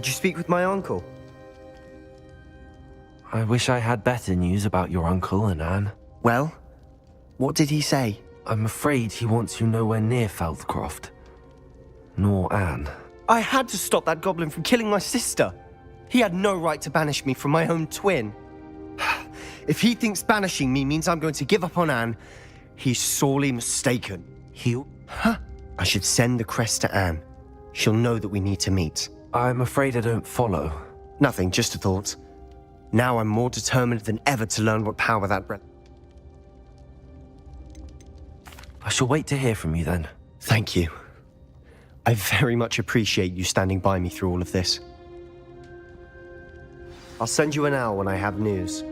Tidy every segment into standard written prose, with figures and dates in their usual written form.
Did you speak with my uncle? I wish I had better news about your uncle and Anne. Well, what did he say? I'm afraid he wants you nowhere near Feldcroft. Nor Anne. I had to stop that goblin from killing my sister. He had no right to banish me from my own twin. If he thinks banishing me means I'm going to give up on Anne, he's sorely mistaken. Huh? I should send the crest to Anne. She'll know that we need to meet. I'm afraid I don't follow. Nothing, just a thought. Now I'm more determined than ever to learn what power that breath... I shall wait to hear from you then. Thank you. I very much appreciate you standing by me through all of this. I'll send you an owl when I have news.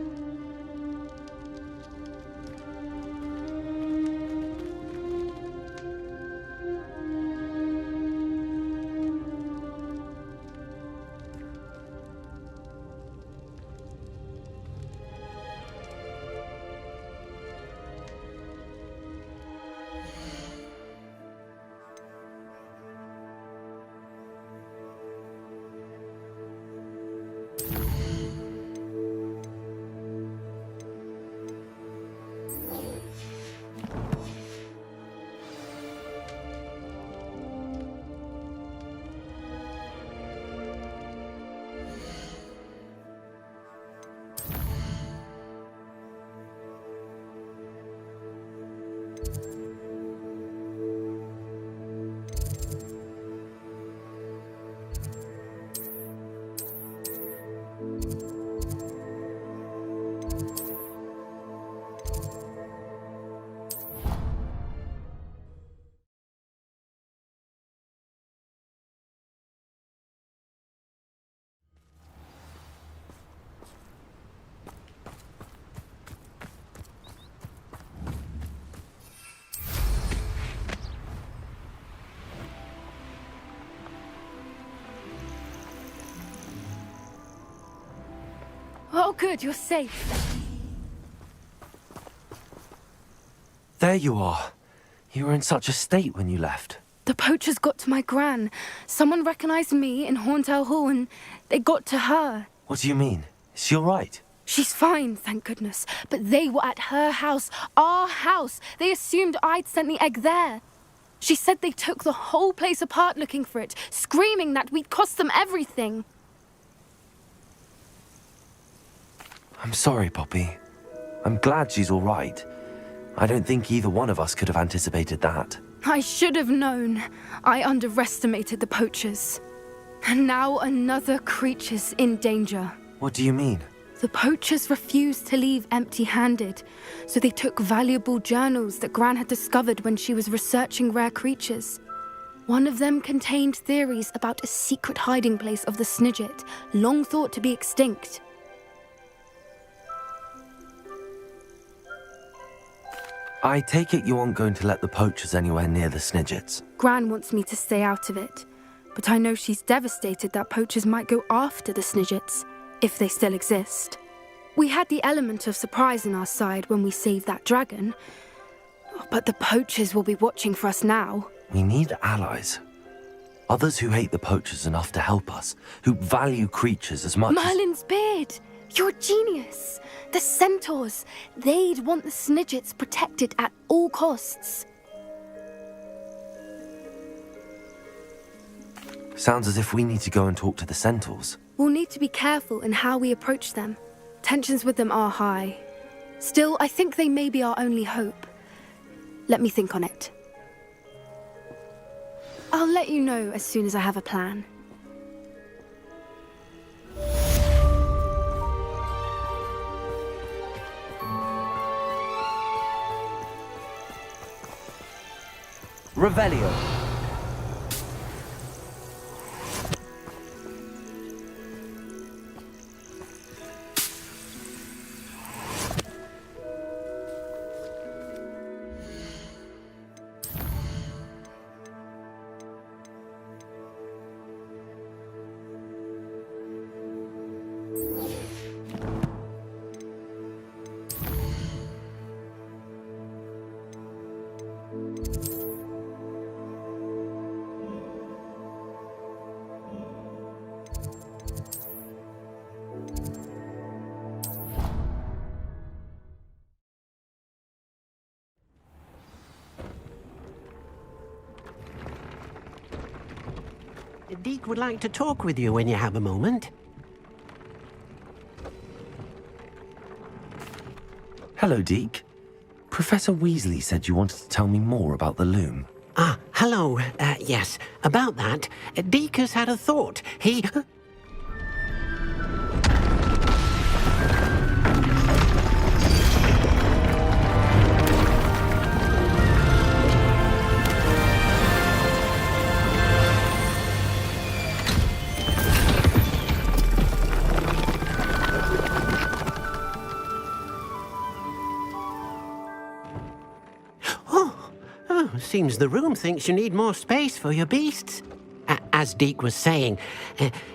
Oh, good, you're safe. There you are. You were in such a state when you left. The poachers got to my gran. Someone recognized me in Horntail Hall and they got to her. What do you mean? Is she all right? She's fine, thank goodness. But they were at her house, our house. They assumed I'd sent the egg there. She said they took the whole place apart looking for it, screaming that we'd cost them everything. I'm sorry, Poppy. I'm glad she's all right. I don't think either one of us could have anticipated that. I should have known. I underestimated the poachers. And now another creature's in danger. What do you mean? The poachers refused to leave empty-handed, so they took valuable journals that Gran had discovered when she was researching rare creatures. One of them contained theories about a secret hiding place of the Snidget, long thought to be extinct. I take it you aren't going to let the poachers anywhere near the Snidgets. Gran wants me to stay out of it, but I know she's devastated that poachers might go after the Snidgets, if they still exist. We had the element of surprise on our side when we saved that dragon, but the poachers will be watching for us now. We need allies. Others who hate the poachers enough to help us, who value creatures as much Merlin's beard! You're a genius! The centaurs! They'd want the Snidgets protected at all costs. Sounds as if we need to go and talk to the centaurs. We'll need to be careful in how we approach them. Tensions with them are high. Still, I think they may be our only hope. Let me think on it. I'll let you know as soon as I have a plan. Revelio. Deke would like to talk with you when you have a moment. Hello, Deke. Professor Weasley said you wanted to tell me more about the loom. Ah, hello. Yes, about that. Deke has had a thought. He... Seems the room thinks you need more space for your beasts. As Deke was saying,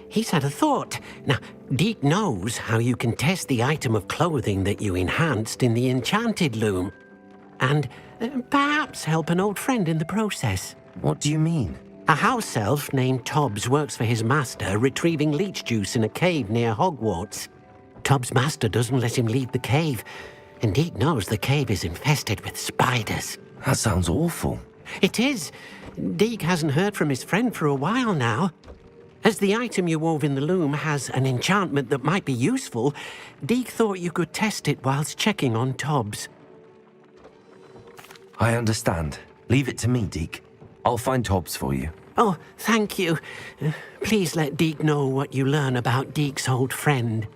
he's had a thought. Now, Deke knows how you can test the item of clothing that you enhanced in the enchanted loom. And perhaps help an old friend in the process. What do you mean? A house elf named Tobbs works for his master, retrieving leech juice in a cave near Hogwarts. Tobbs' master doesn't let him leave the cave, and Deke knows the cave is infested with spiders. That sounds awful. It is. Deke hasn't heard from his friend for a while now. As the item you wove in the loom has an enchantment that might be useful, Deke thought you could test it whilst checking on Tobbs. I understand. Leave it to me, Deke. I'll find Tobbs for you. Oh, thank you. Please let Deke know what you learn about Deke's old friend.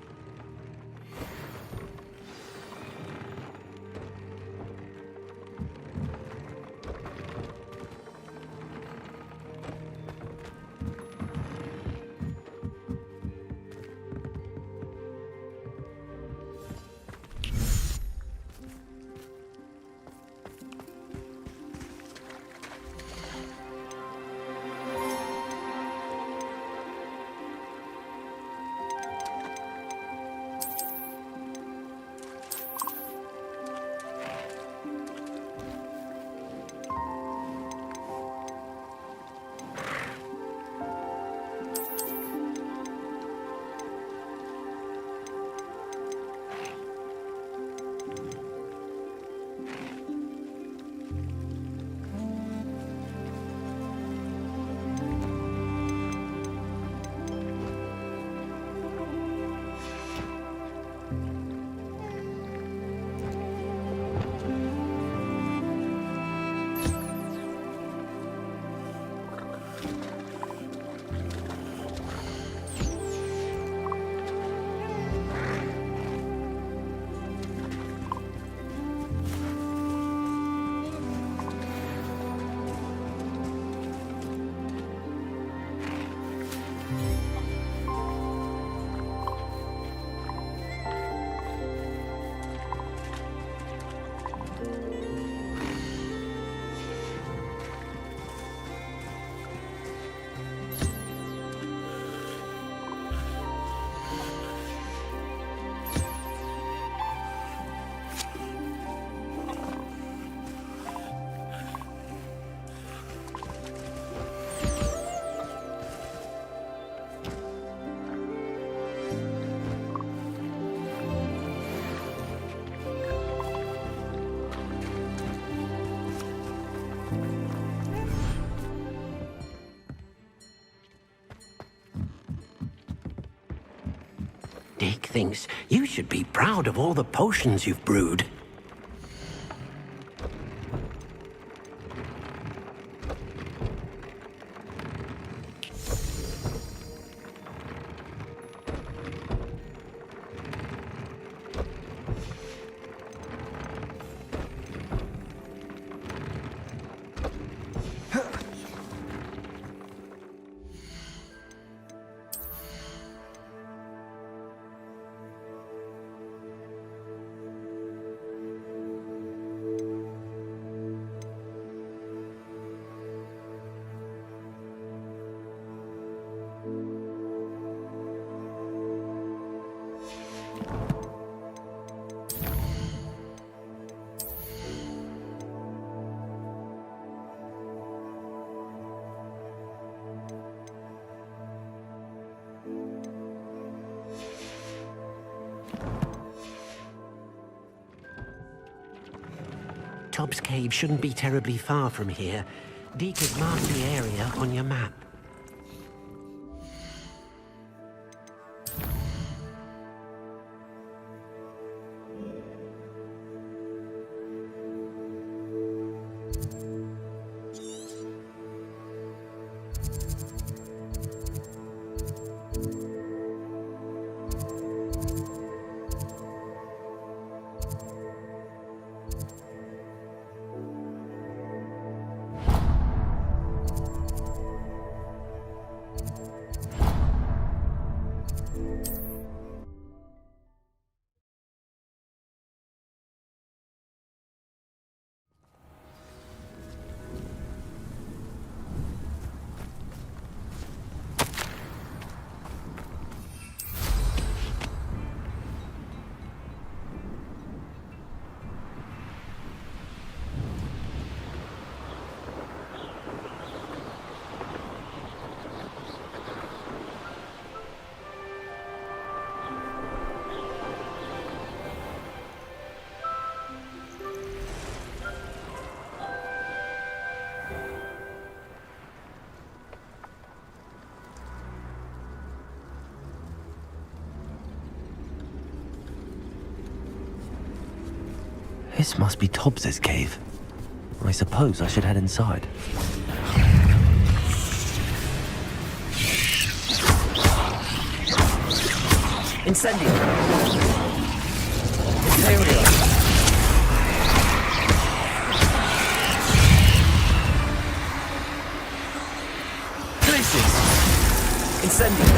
Deke thinks you should be proud of all the potions you've brewed. Tobbs Cave shouldn't be terribly far from here. Deke has marked the area on your map. This must be Tobbs's cave. I suppose I should head inside. Incendio! Imperial! Glacius! Incendio!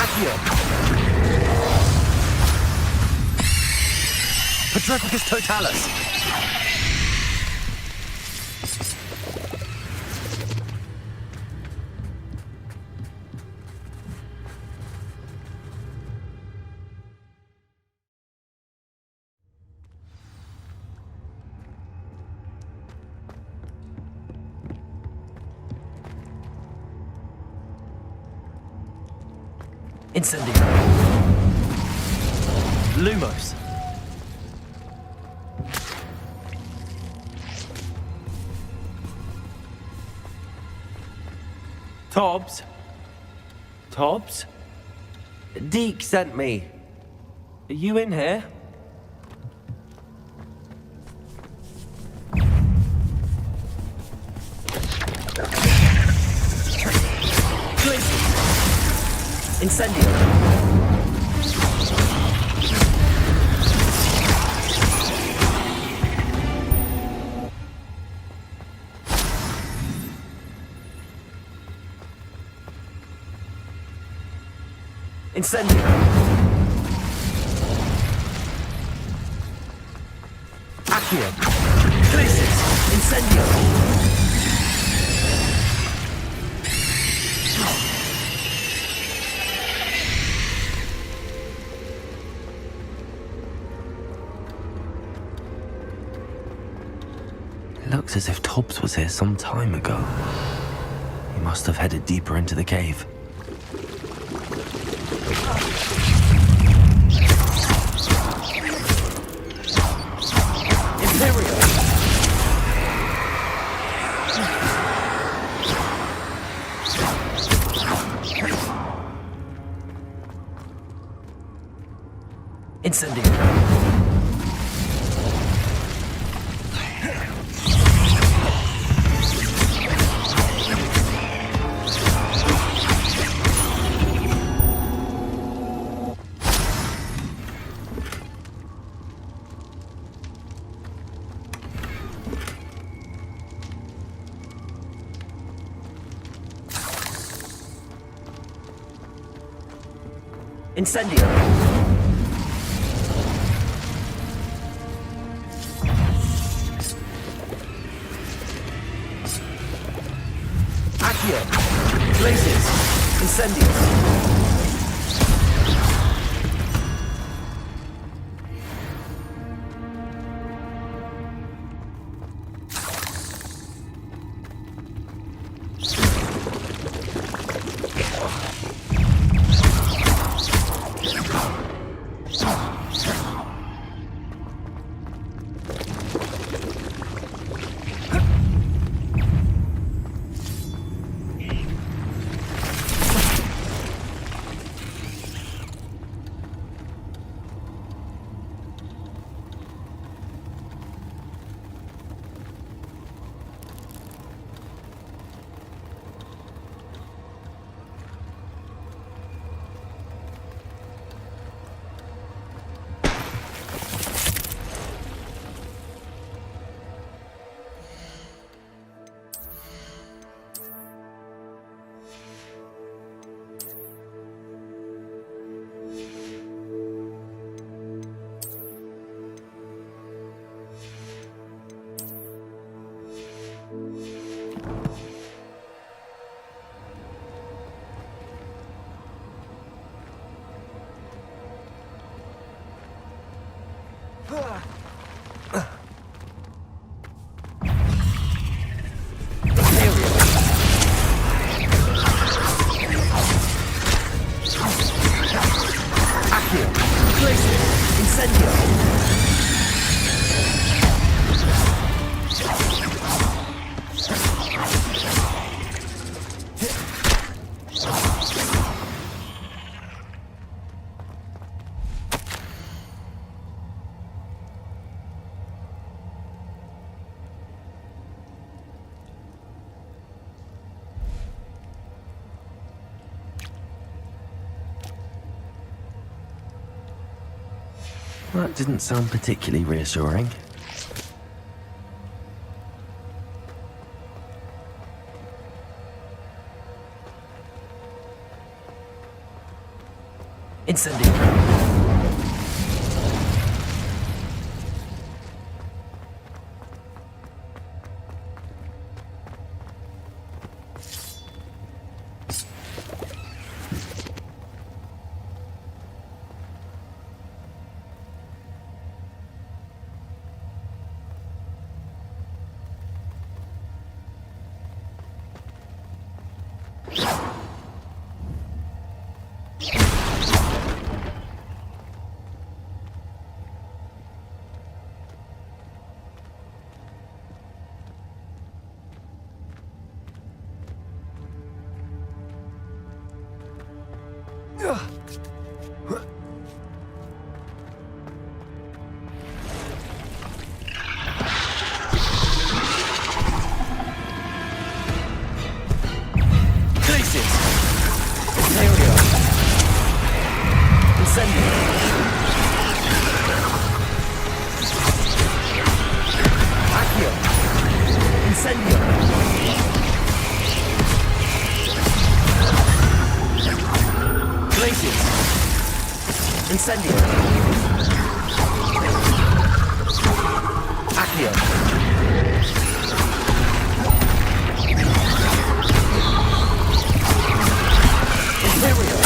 Accio! Petrificus Totalis! Incendio. Lumos. Tobbs? Tobbs? Deke sent me. Are you in here? Incendio! Incendio! Accio! Glacius! Incendio! Looks as if Tobbs was here some time ago. He must have headed deeper into the cave. Imperial! Incendio! Incendio! Accio! Glacius! Incendio! That didn't sound particularly reassuring. Incendio! Incendio! Accio! Imperio!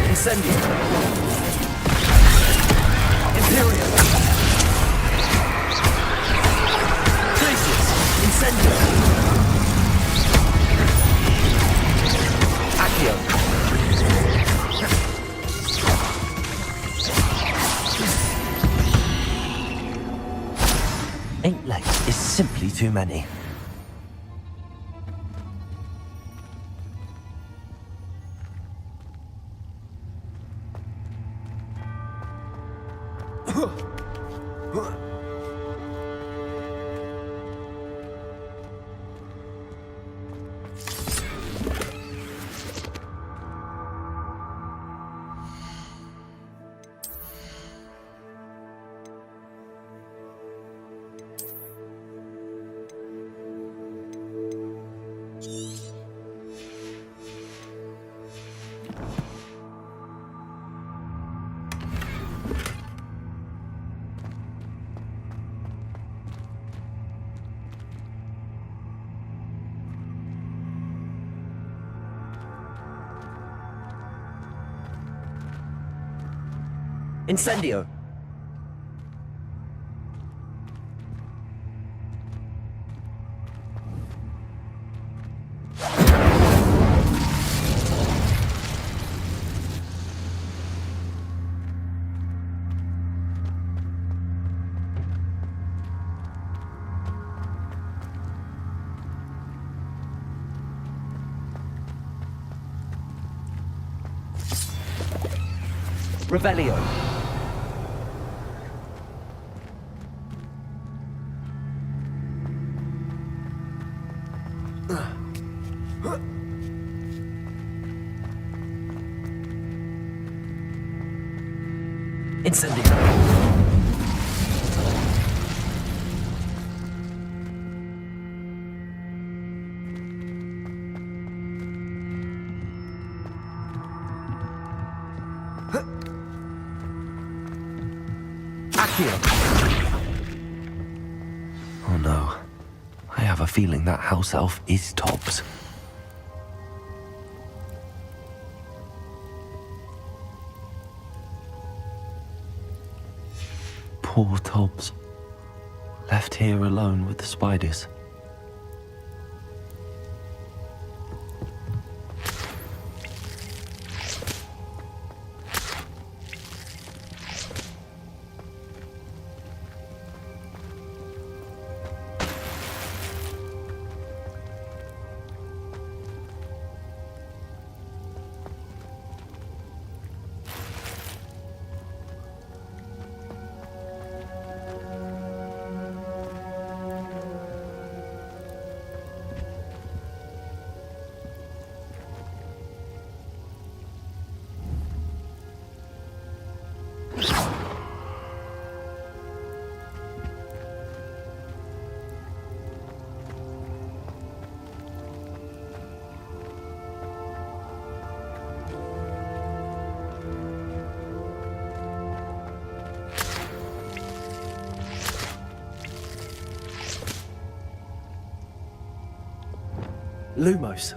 Incendio! Imperio! Traces! Incendio! Accio! Eight legs is simply too many. Incendio! Revelio! Incendio! Oh no. I have a feeling that house elf is Tobbs. Poor Tobbs. Left here alone with the spiders. Lumos.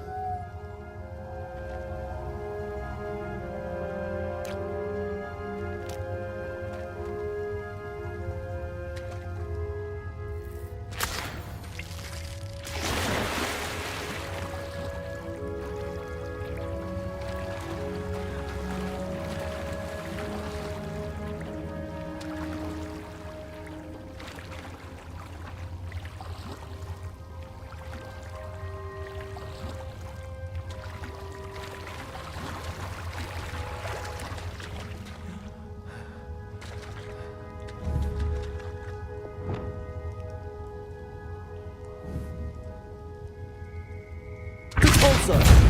Also.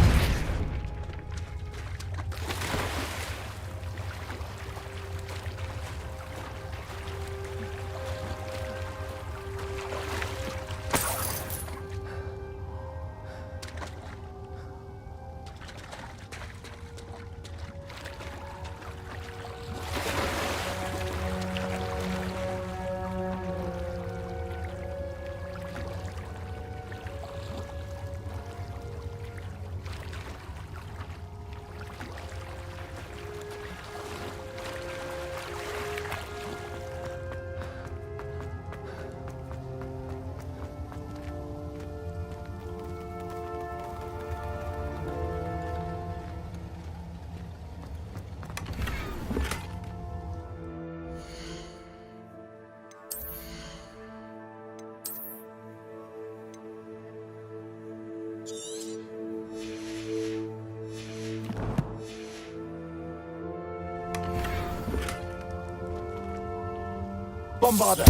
Bombarder!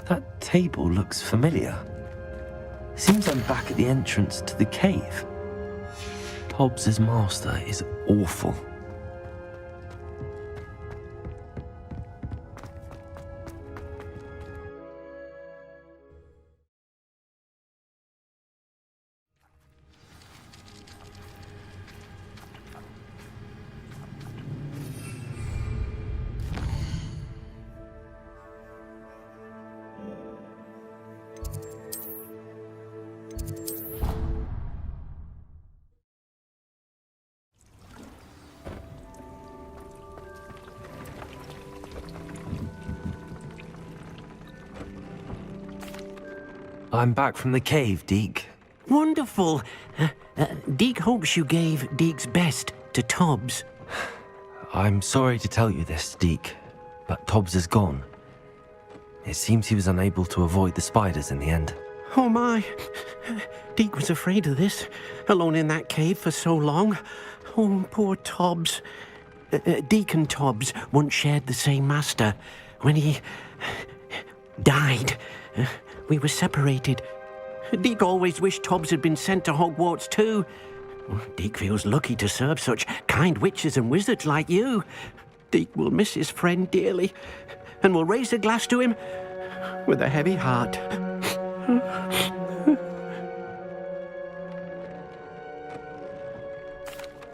That table looks familiar. Seems I'm back at the entrance to the cave. Hobbs's master is awful. I'm back from the cave, Deke. Wonderful. Deke hopes you gave Deke's best to Tobbs. I'm sorry to tell you this, Deke, but Tobbs is gone. It seems he was unable to avoid the spiders in the end. Oh my. Deke was afraid of this, alone in that cave for so long. Oh, poor Tobbs. Deke and Tobbs once shared the same master. When he died, we were separated. Deke always wished Tobbs had been sent to Hogwarts too. Deke feels lucky to serve such kind witches and wizards like you. Deke will miss his friend dearly, and will raise a glass to him with a heavy heart.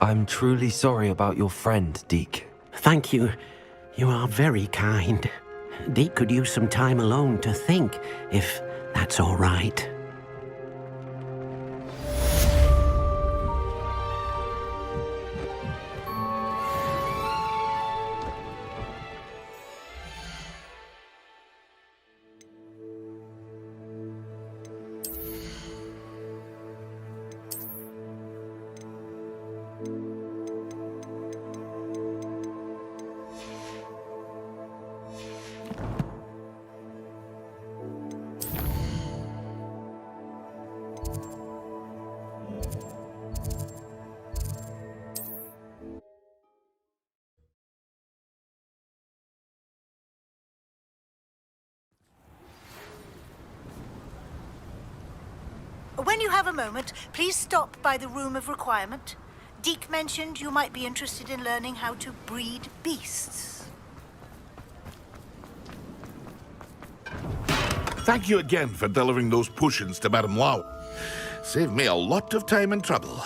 I'm truly sorry about your friend, Deke. Thank you. You are very kind. Deke could use some time alone to think, if that's all right. When you have a moment, please stop by the Room of Requirement. Deke mentioned you might be interested in learning how to breed beasts. Thank you again for delivering those potions to Madame Lau. Saved me a lot of time and trouble.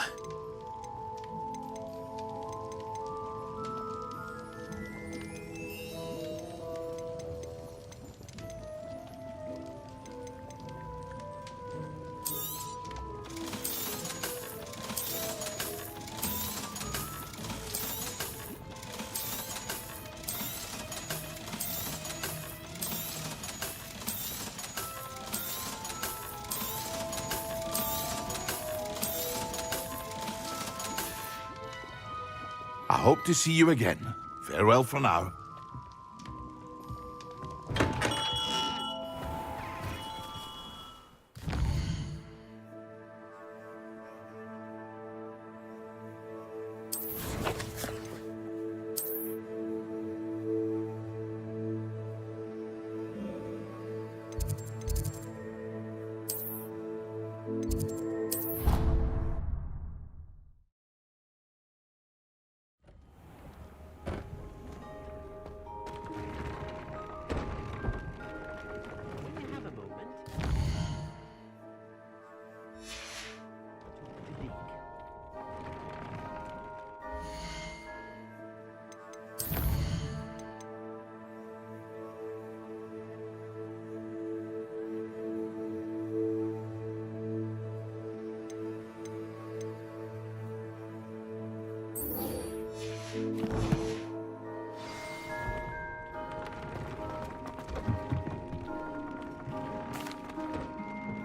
I hope to see you again. Farewell for now.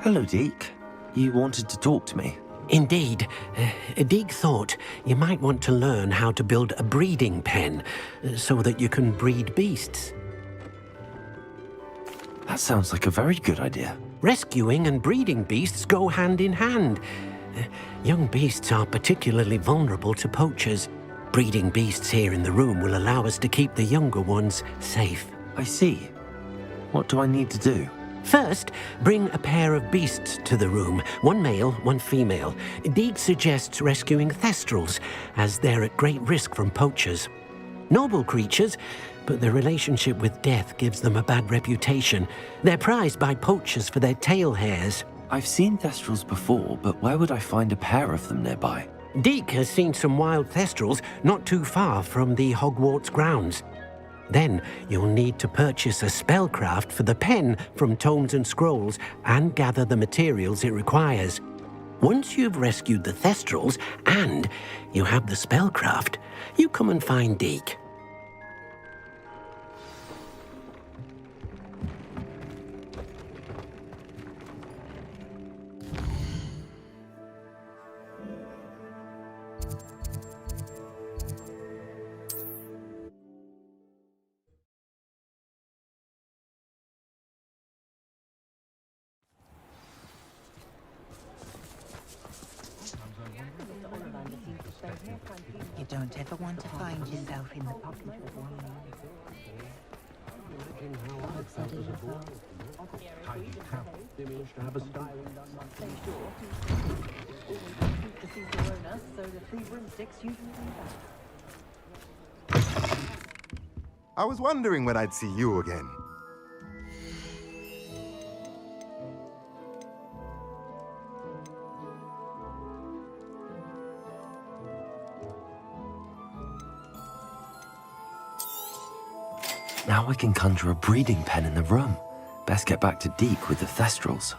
Hello, Deke. You wanted to talk to me? Indeed. Deek thought you might want to learn how to build a breeding pen so that you can breed beasts. That sounds like a very good idea. Rescuing and breeding beasts go hand in hand. Young beasts are particularly vulnerable to poachers. Breeding beasts here in the room will allow us to keep the younger ones safe. I see. What do I need to do? First, bring a pair of beasts to the room. One male, one female. Deek suggests rescuing thestrals, as they're at great risk from poachers. Noble creatures, but their relationship with death gives them a bad reputation. They're prized by poachers for their tail hairs. I've seen thestrals before, but where would I find a pair of them nearby? Deek has seen some wild thestrals not too far from the Hogwarts grounds. Then you'll need to purchase a spellcraft for the pen from Tomes and Scrolls and gather the materials it requires. Once you've rescued the thestrals and you have the spellcraft, you come and find Deek. You don't ever want to find yourself in the pocket of one. I was wondering when I'd see you again. Now I can conjure a breeding pen in the room. Best get back to Deke with the thestrals.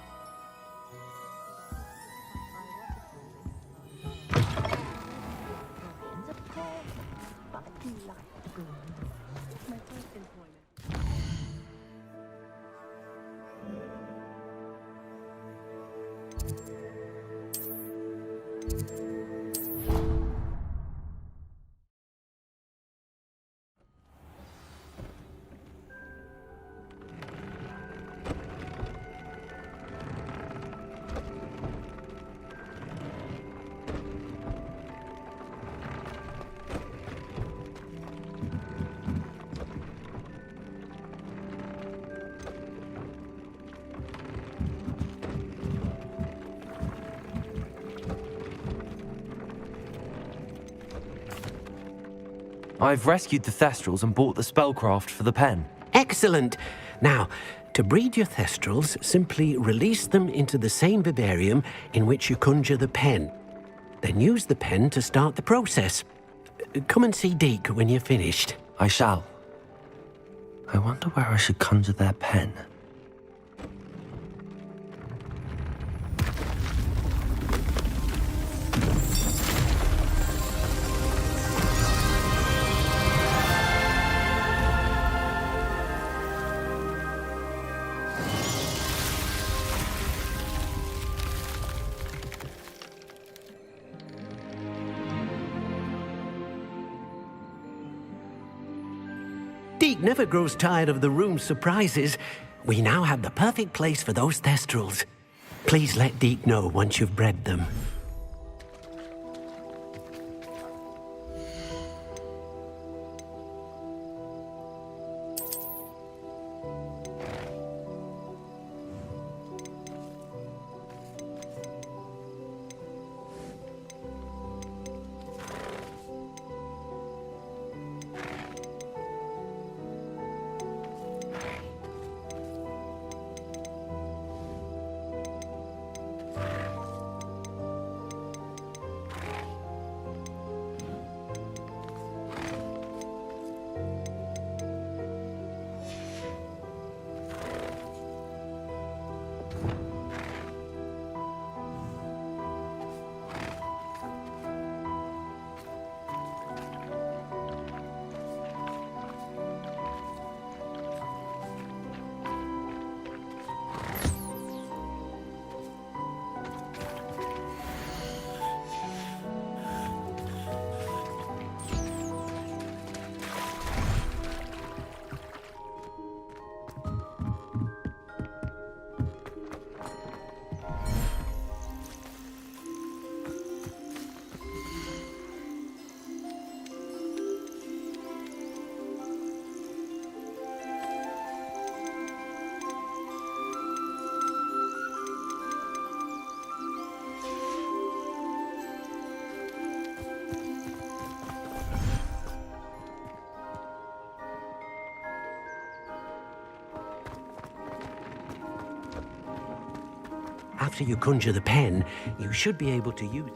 I've rescued the thestrals and bought the spellcraft for the pen. Excellent! Now, to breed your thestrals, simply release them into the same vivarium in which you conjure the pen. Then use the pen to start the process. Come and see Deke when you're finished. I shall. I wonder where I should conjure their pen. Deke never grows tired of the room's surprises. We now have the perfect place for those thestrals. Please let Deke know once you've bred them. After you conjure the pen, you should be able to use it.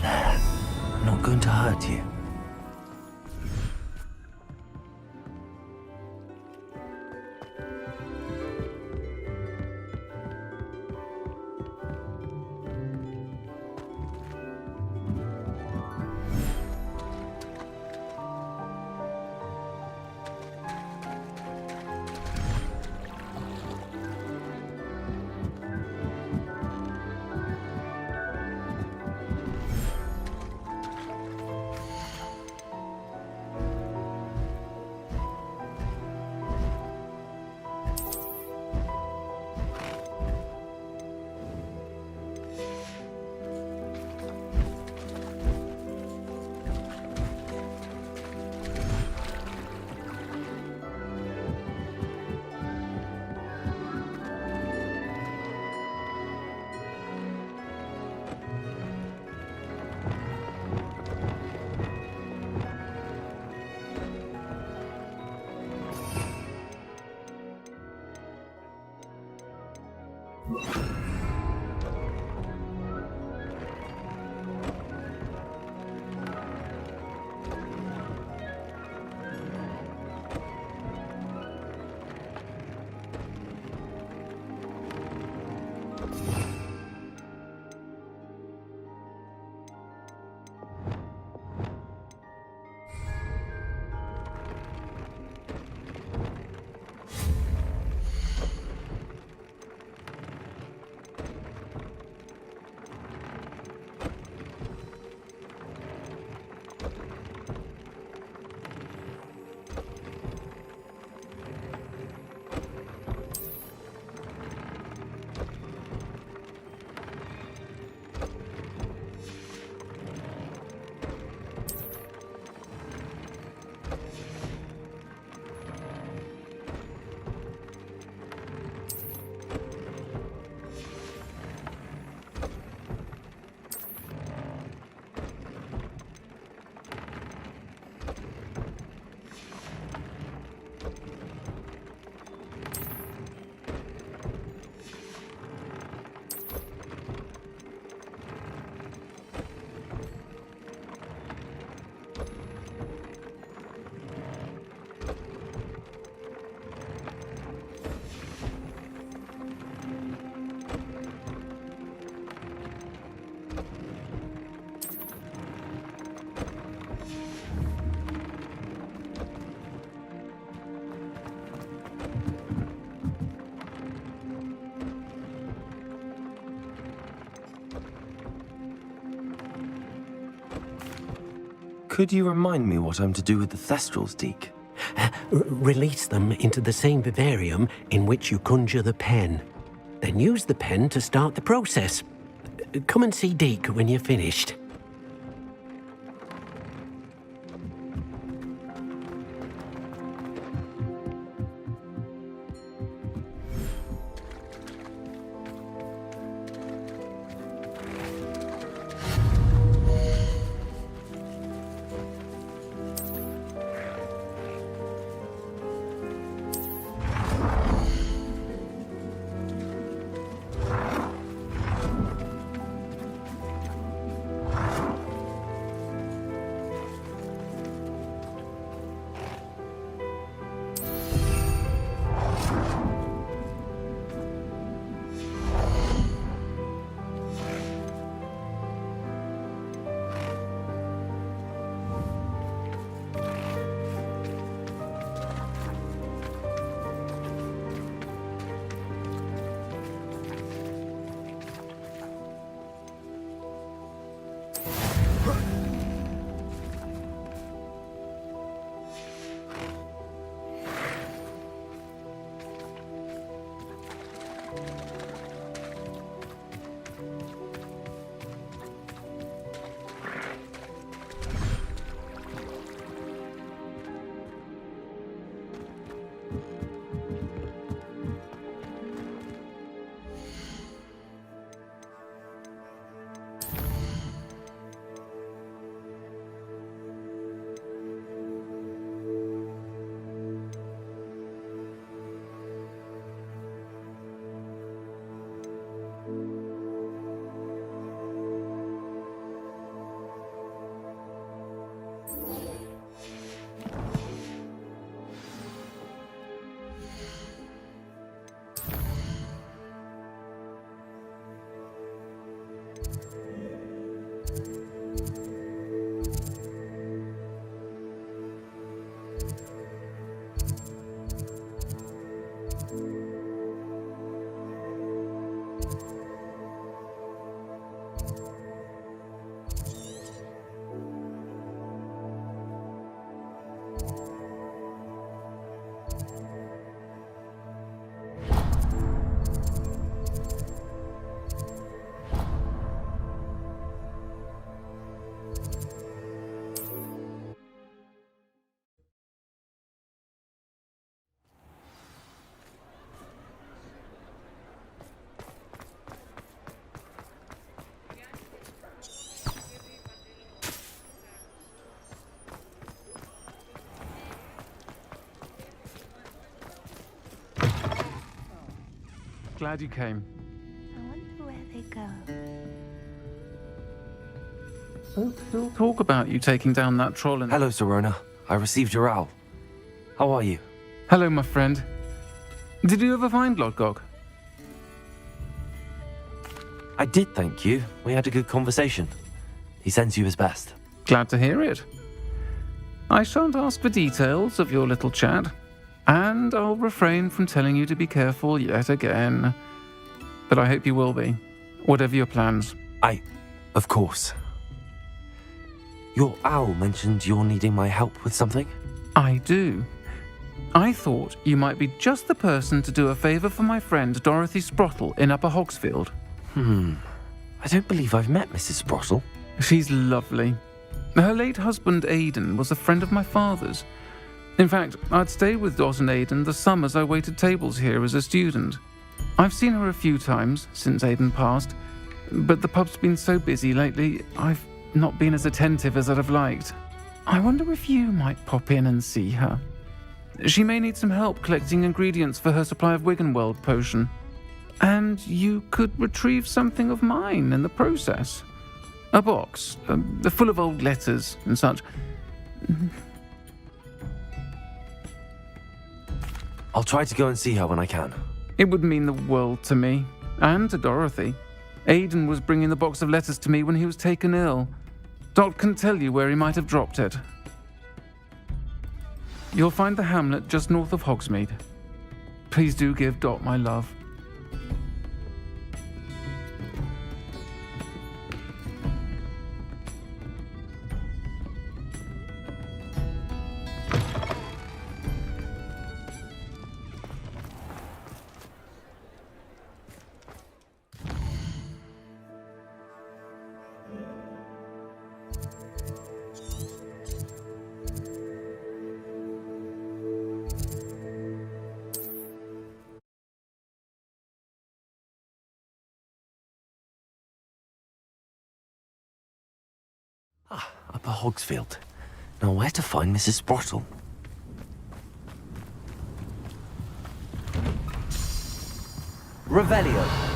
There. I'm not going to hurt you. Could you remind me what I'm to do with the Thestrals, Deke? Release them into the same vivarium in which you conjure the pen. Then use the pen to start the process. Come and see Deke when you're finished. Glad you came. I wonder where they go. Folks still talk about you taking down that troll and... Hello, Serona. I received your owl. How are you? Hello, my friend. Did you ever find Lodgok? I did, thank you. We had a good conversation. He sends you his best. Glad to hear it. I shan't ask for details of your little chat, and I'll refrain from telling you to be careful yet again. But I hope you will be, whatever your plans. Of course. Your owl mentioned you're needing my help with something? I do. I thought you might be just the person to do a favour for my friend Dorothy Sprottle in Upper Hogsfield. I don't believe I've met Mrs. Sprottle. She's lovely. Her late husband Aidan was a friend of my father's. In fact, I'd stayed with Dot and Aidan the summers I waited tables here as a student. I've seen her a few times since Aidan passed, but the pub's been so busy lately, I've not been as attentive as I'd have liked. I wonder if you might pop in and see her. She may need some help collecting ingredients for her supply of Wiggenweld potion. And you could retrieve something of mine in the process. A box, full of old letters and such. I'll try to go and see her when I can. It would mean the world to me, and to Dorothy. Aidan was bringing the box of letters to me when he was taken ill. Dot can tell you where he might have dropped it. You'll find the hamlet just north of Hogsmeade. Please do give Dot my love. Upper Hogsfield. Now where to find Mrs. Sprottle? Revelio.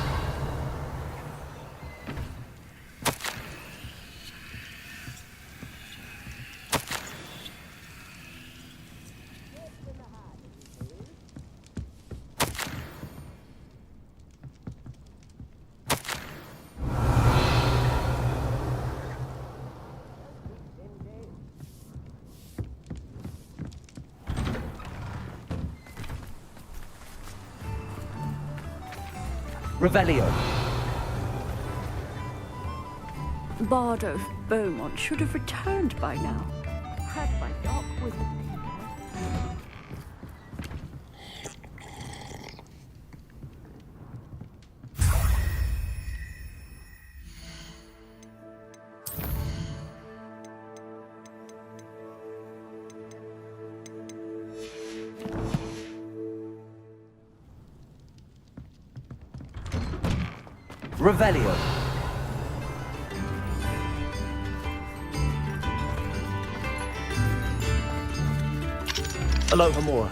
Revelio. Bard of Beaumont should have returned by now. Had my doc with me. Revelio. Aloha Mora.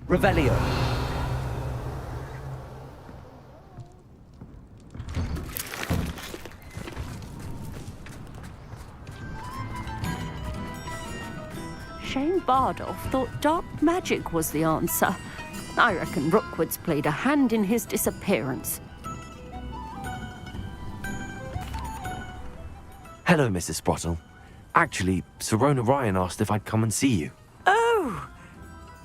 Revelio. Shane Bardolph thought dark magic was the answer. I reckon Rookwood's played a hand in his disappearance. Hello, Mrs. Sprottle. Actually, Sirona Ryan asked if I'd come and see you. Oh,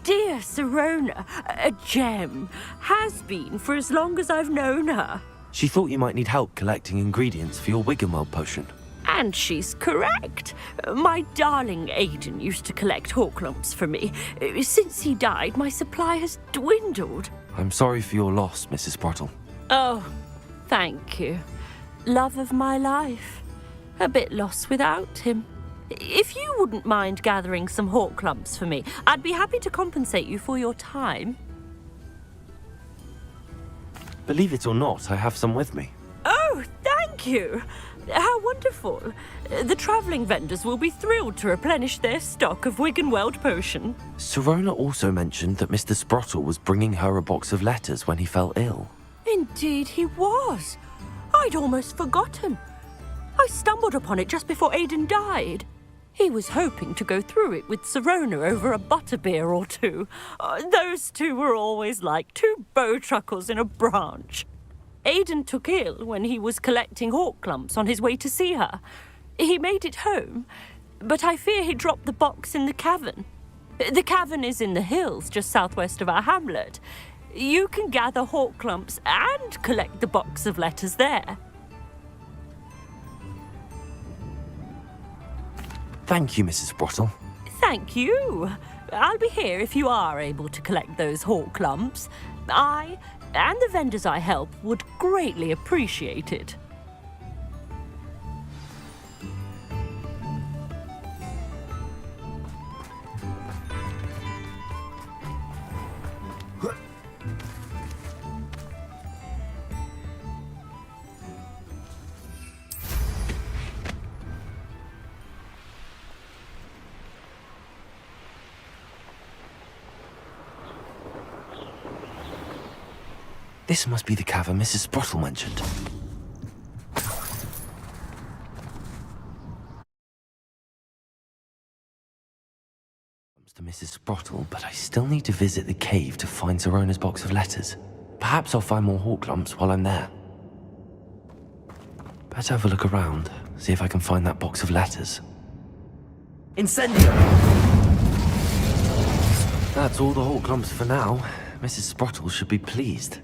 dear Sirona, a gem. Has been for as long as I've known her. She thought you might need help collecting ingredients for your Wiggenweld potion. And she's correct. My darling Aidan used to collect hawklumps for me. Since he died, my supply has dwindled. I'm sorry for your loss, Mrs. Sprottle. Oh, thank you. Love of my life. A bit lost without him. If you wouldn't mind gathering some hawklumps for me, I'd be happy to compensate you for your time. Believe it or not, I have some with me. Oh, thank you. How wonderful. The travelling vendors will be thrilled to replenish their stock of Wiggenweld potion. Sirona also mentioned that Mr. Sprottle was bringing her a box of letters when he fell ill. Indeed he was. I'd almost forgotten. I stumbled upon it just before Aidan died. He was hoping to go through it with Sirona over a butterbeer or two. Those two were always like two bowtruckles in a branch. Aidan took ill when he was collecting hawklumps on his way to see her. He made it home, but I fear he dropped the box in the cavern. The cavern is in the hills just southwest of our hamlet. You can gather hawklumps and collect the box of letters there. Thank you, Mrs. Sprottle. Thank you. I'll be here if you are able to collect those hawklumps. I and the vendors I help would greatly appreciate it. This must be the cavern Mrs. Sprottle mentioned. Comes to Mrs. Sprottle, but I still need to visit the cave to find Sirona's box of letters. Perhaps I'll find more hawklumps while I'm there. Better have a look around, see if I can find that box of letters. Incendio! That's all the hawklumps for now. Mrs. Sprottle should be pleased.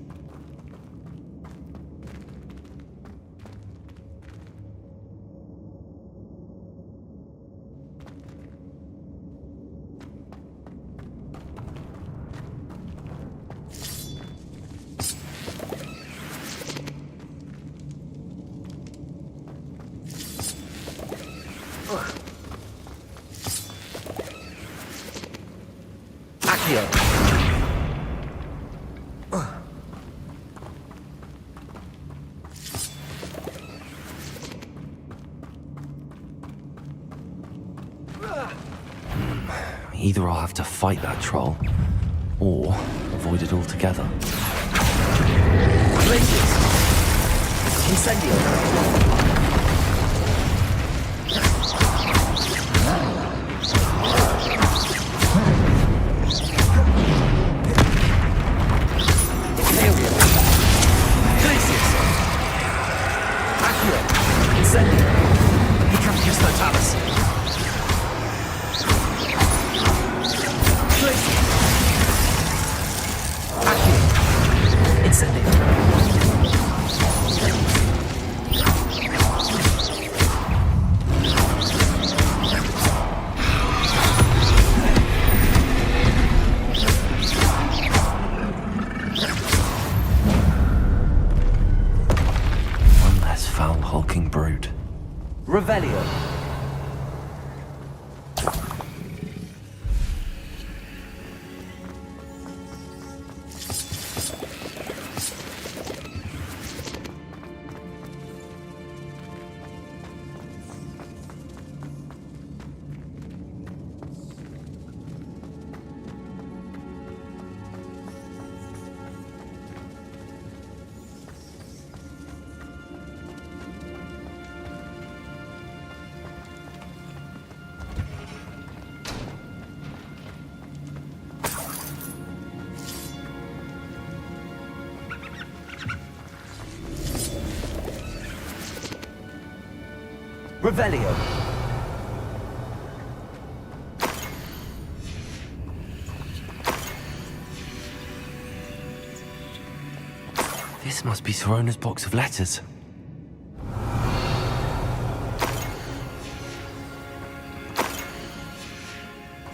Accio. Either I'll have to fight that troll, or avoid it altogether. Glacius. Incendio. One less foul hulking brute. Revelio. Revelio. This must be Sirona's box of letters.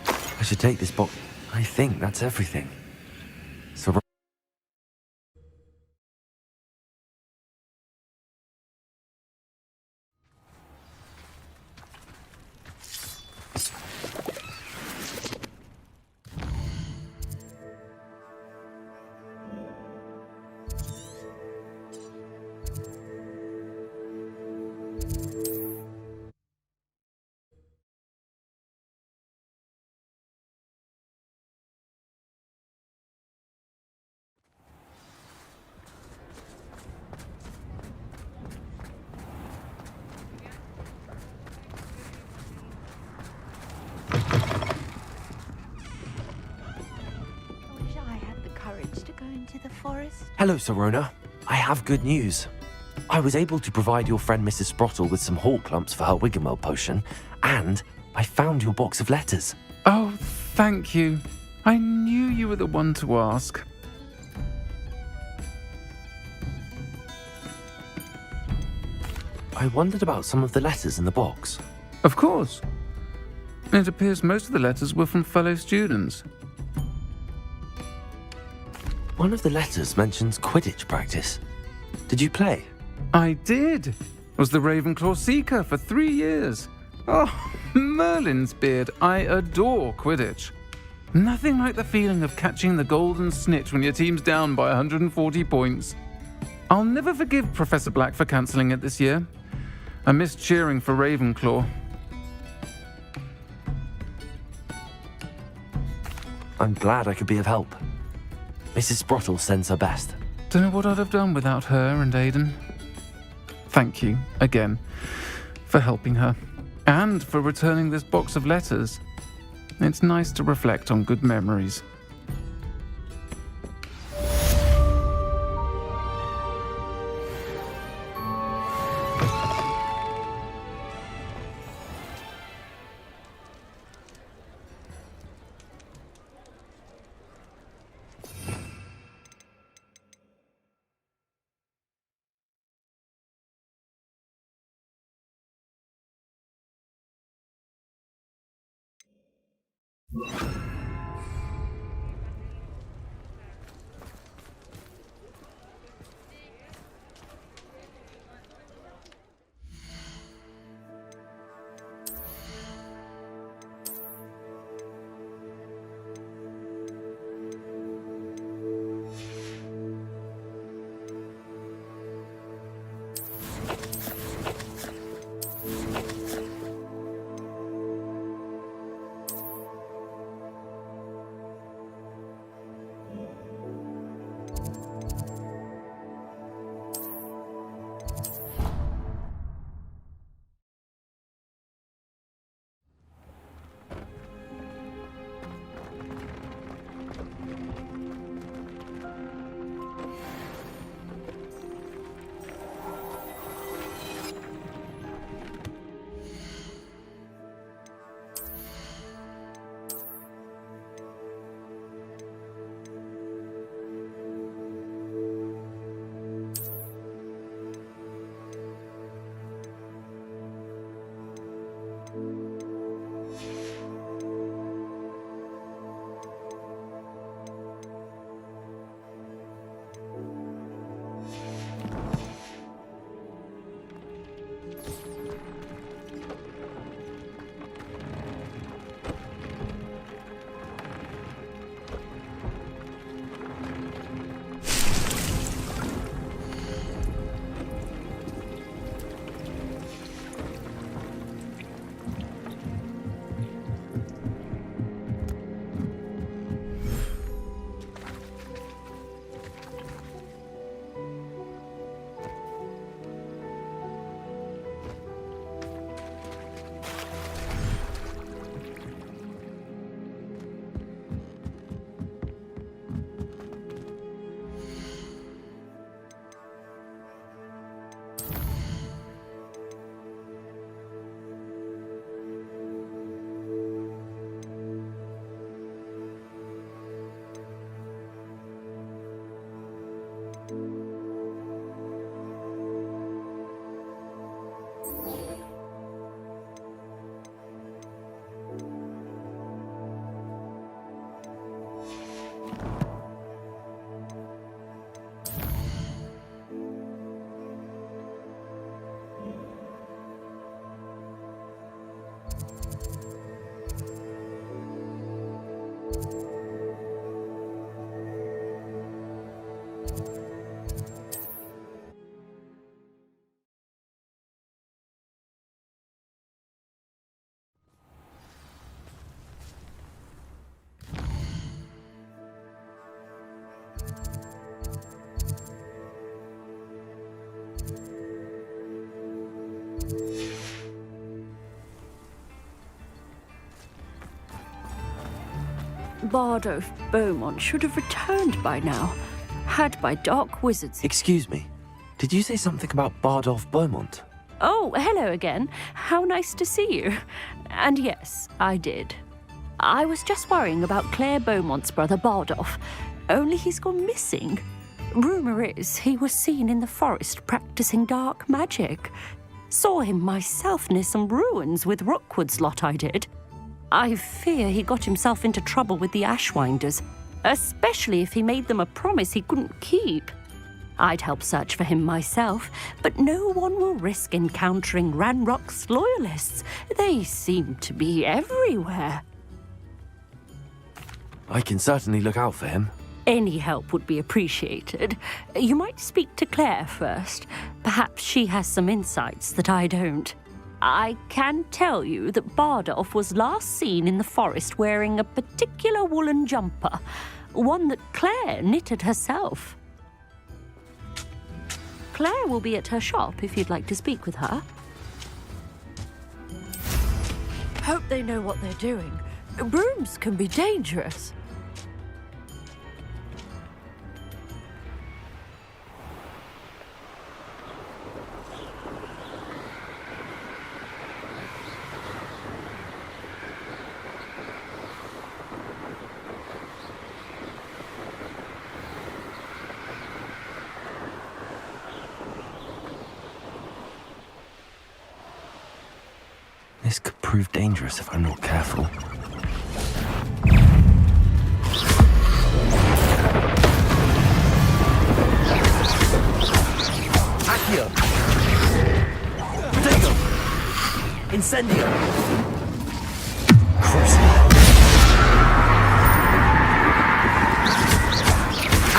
I should take this box. I think that's everything. Sirona. I wish I had the courage to go into the forest. Hello, Sirona. I have good news. I was able to provide your friend Mrs. Sprottle with some hawk lumps for her Wiggamel potion, and I found your box of letters. Oh, thank you. I knew you were the one to ask. I wondered about some of the letters in the box. Of course. It appears most of the letters were from fellow students. One of the letters mentions Quidditch practice. Did you play? I did. Was the Ravenclaw Seeker for 3 years. Oh, Merlin's beard. I adore Quidditch. Nothing like the feeling of catching the golden snitch when your team's down by 140 points. I'll never forgive Professor Black for cancelling it this year. I missed cheering for Ravenclaw. I'm glad I could be of help. Mrs. Sprottle sends her best. Don't know what I'd have done without her and Aidan. Thank you, again, for helping her. And for returning this box of letters. It's nice to reflect on good memories. Bardolph Beaumont should have returned by now, had by dark wizards. Excuse me. Did you say something about Bardolph Beaumont? Oh, hello again. How nice to see you. And yes, I did. I was just worrying about Claire Beaumont's brother Bardolph, only he's gone missing. Rumour is he was seen in the forest practicing dark magic. Saw him myself near some ruins with Rookwood's lot I did. I fear he got himself into trouble with the Ashwinders, especially if he made them a promise he couldn't keep. I'd help search for him myself, but no one will risk encountering Ranrock's loyalists. They seem to be everywhere. I can certainly look out for him. Any help would be appreciated. You might speak to Claire first. Perhaps she has some insights that I don't. I can tell you that Bardolph was last seen in the forest wearing a particular woolen jumper, one that Claire knitted herself. Claire will be at her shop if you'd like to speak with her. Hope they know what they're doing. Brooms can be dangerous. This could prove dangerous if I'm not careful. Accio! Protego! Incendio! Crucio!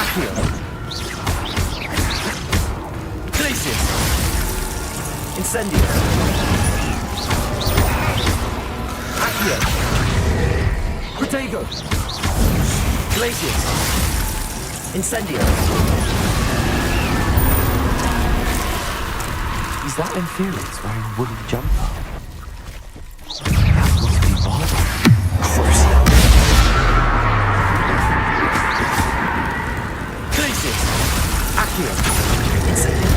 Accio! Glacius! Incendio! Accio! Protego! Glacius! Incendio! Is that Infuriates wearing a wooden jumper? That must be Bardolph. Crucio! Glacius! Accio! Incendio!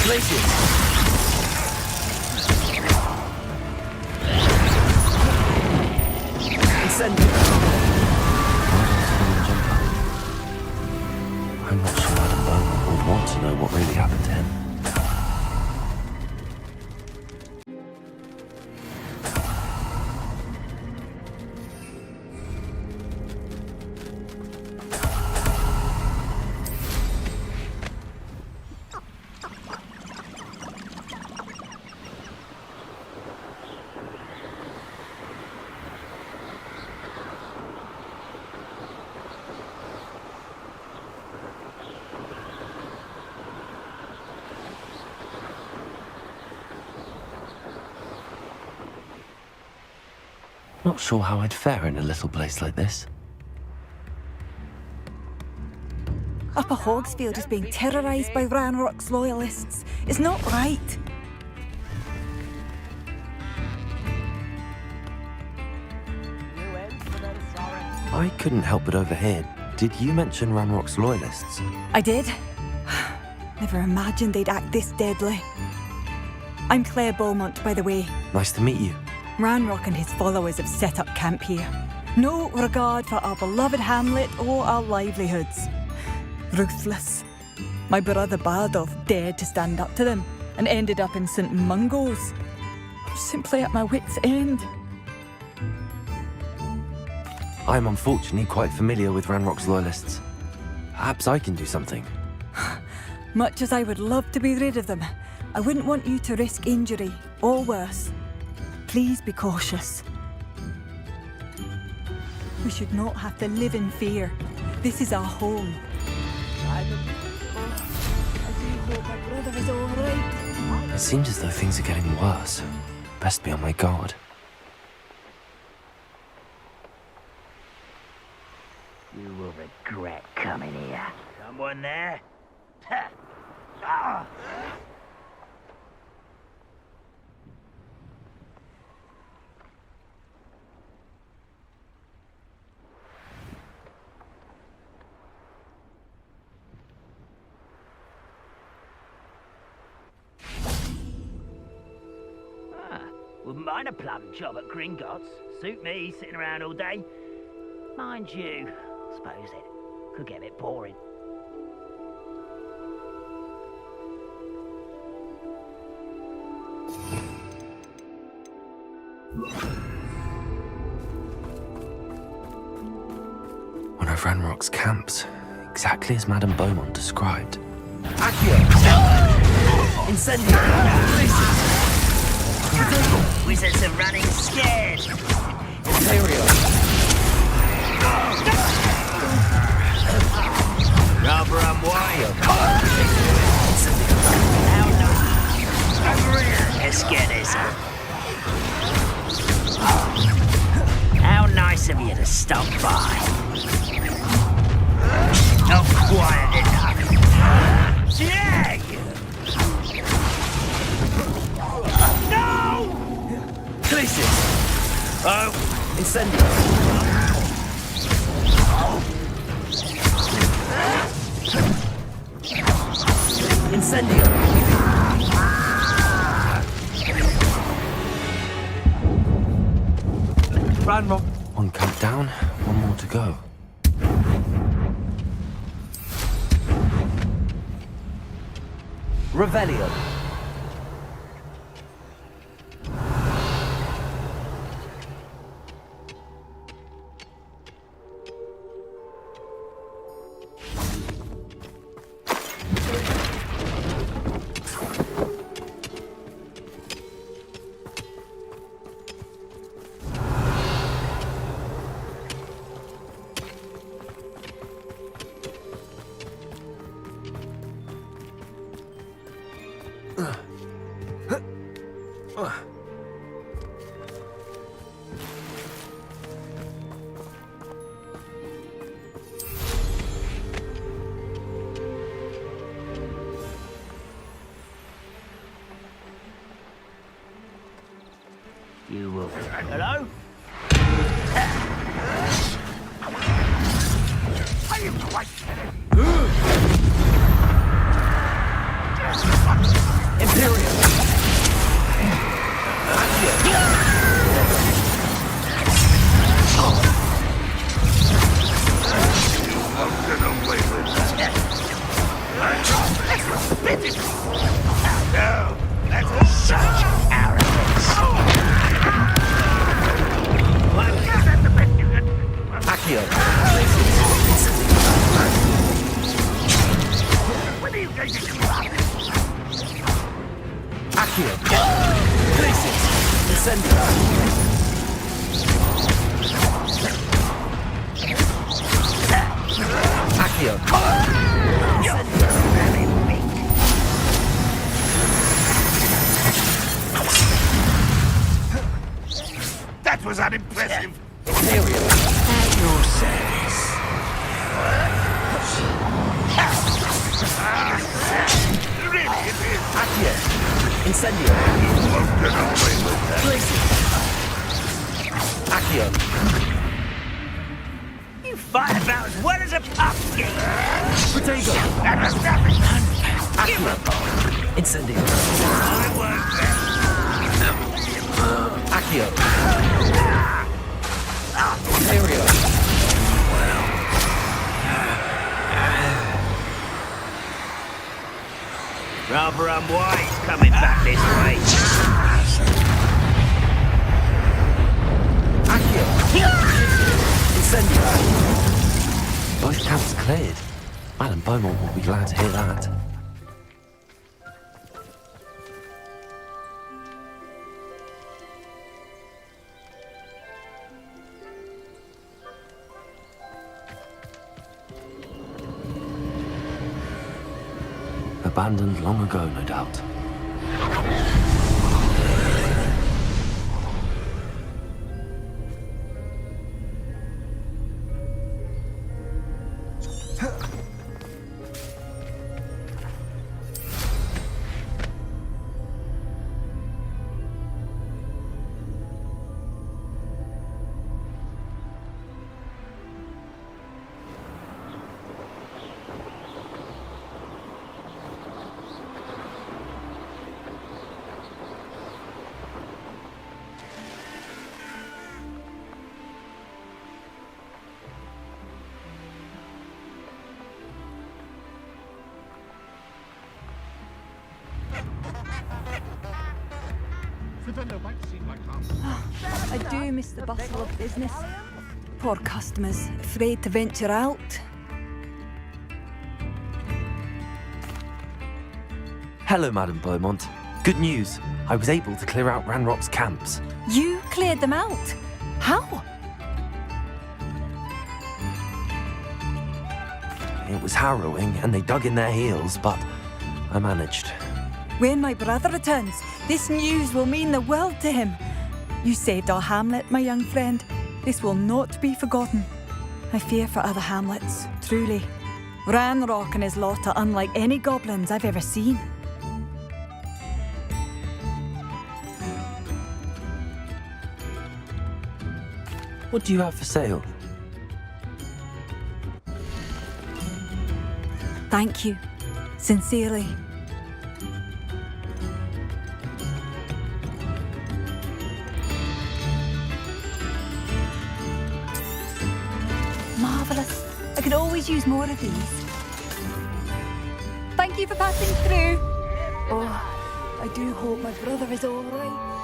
Glacius! Incendio! I'm not sure Adam Beaumont would want to know what really happened to him. Not sure how I'd fare in a little place like this. Upper Hogsfield is being terrorised by Ranrock's loyalists. It's not right. I couldn't help but overhear. Did you mention Ranrock's loyalists? I did. Never imagined they'd act this deadly. I'm Claire Beaumont, by the way. Nice to meet you. Ranrock and his followers have set up camp here. No regard for our beloved hamlet or our livelihoods. Ruthless. My brother Bardolph dared to stand up to them and ended up in St. Mungo's. Simply at my wit's end. I'm unfortunately quite familiar with Ranrock's loyalists. Perhaps I can do something. Much as I would love to be rid of them, I wouldn't want you to risk injury, or worse. Please be cautious. We should not have to live in fear. This is our home. I do hope my brother is all right. It seems as though things are getting worse. Best be on my guard. You will regret coming here. Someone there? Ha! Ah! Wouldn't mind a plum job at Gringotts. Suit me, sitting around all day. Mind you, I suppose it could get a bit boring. One of Ranrock's camps, exactly as Madame Beaumont described. Incendio! Wizards are running scared. Rather unwild. Over here, Esquedes. How nice of you to stop by. Not quiet enough. Jag! No! Places! Oh, Incendio! Incendio! Ranrock. One camp down, one more to go. Revelio. you will. Hello? Are you quite Imperial! No, that's such arrogance. What is that the best you can... Accio! When are you going to come up? Accio! Places! Incendio! Accio! You're very weak. That was unimpressive. Imperial! At your service. Really, it is. Accio! Incendio! Won't get away with that. Places! Accio! You fight about as well as a pumpkin. Protego! That was nothing. Accio! Incendio! I won't then. Accio! Imperial! Rather unwise coming back this way. Accio! Incendio! Both camps cleared. Madame Beaumont will be glad to hear that. Abandoned long ago, no doubt. I do miss the bustle of business. Poor customers, afraid to venture out. Hello, Madam Beaumont. Good news. I was able to clear out Ranrock's camps. You cleared them out? How? It was harrowing, and they dug in their heels, but I managed. When my brother returns, this news will mean the world to him. You saved our hamlet, my young friend. This will not be forgotten. I fear for other hamlets, truly. Ranrock and his lot are unlike any goblins I've ever seen. What do you have for sale? Thank you. Sincerely. Marvellous. I could always use more of these. Thank you for passing through. Oh, I do hope my brother is all right.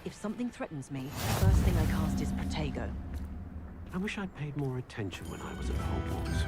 If something threatens me, the first thing I cast is Protego. I wish I'd paid more attention when I was at Hogwarts.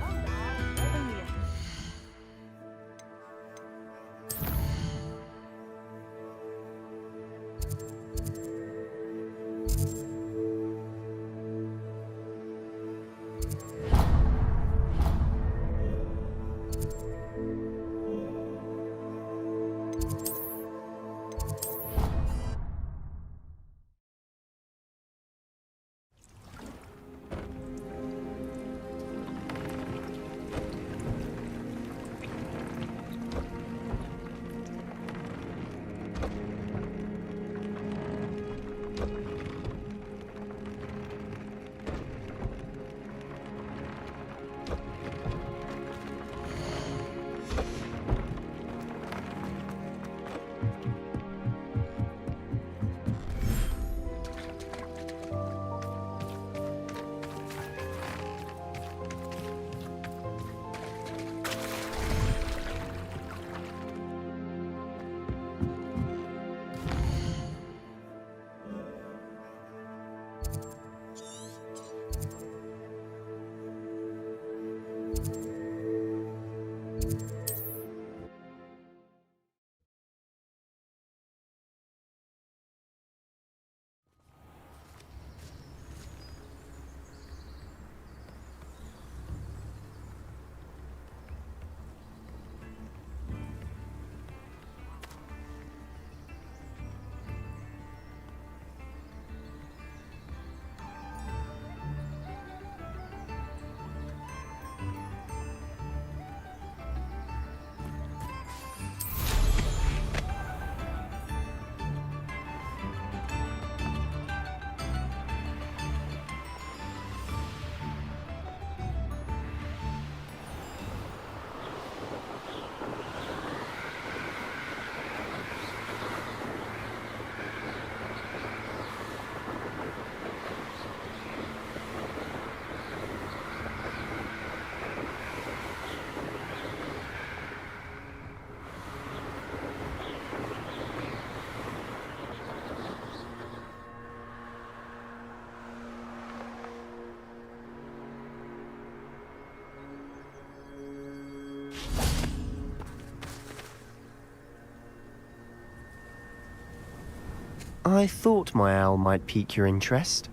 I thought my owl might pique your interest.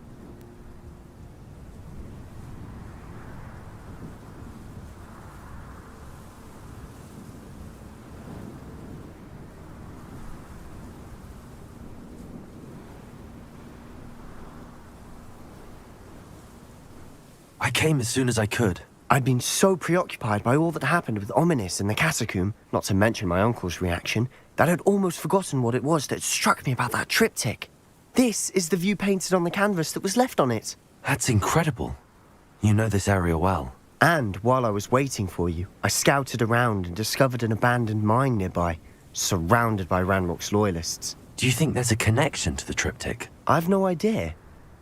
I came as soon as I could. I'd been so preoccupied by all that happened with Ominis and the catacomb, not to mention my uncle's reaction, that I'd almost forgotten what it was that struck me about that triptych. This is the view painted on the canvas that was left on it. That's incredible. You know this area well. And while I was waiting for you, I scouted around and discovered an abandoned mine nearby, surrounded by Ranrock's loyalists. Do you think there's a connection to the triptych? I've no idea,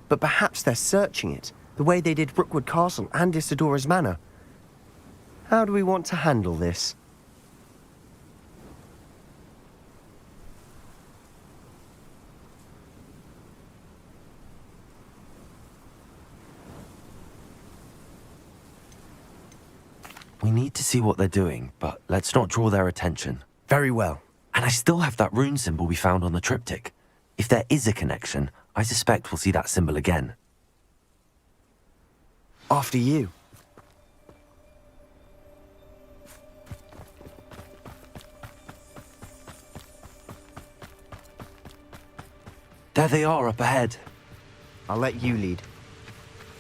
but perhaps they're searching it, the way they did Rookwood Castle and Isidora's Manor. How do we want to handle this? We need to see what they're doing, but let's not draw their attention. Very well. And I still have that rune symbol we found on the triptych. If there is a connection, I suspect we'll see that symbol again. After you. There they are up ahead. I'll let you lead.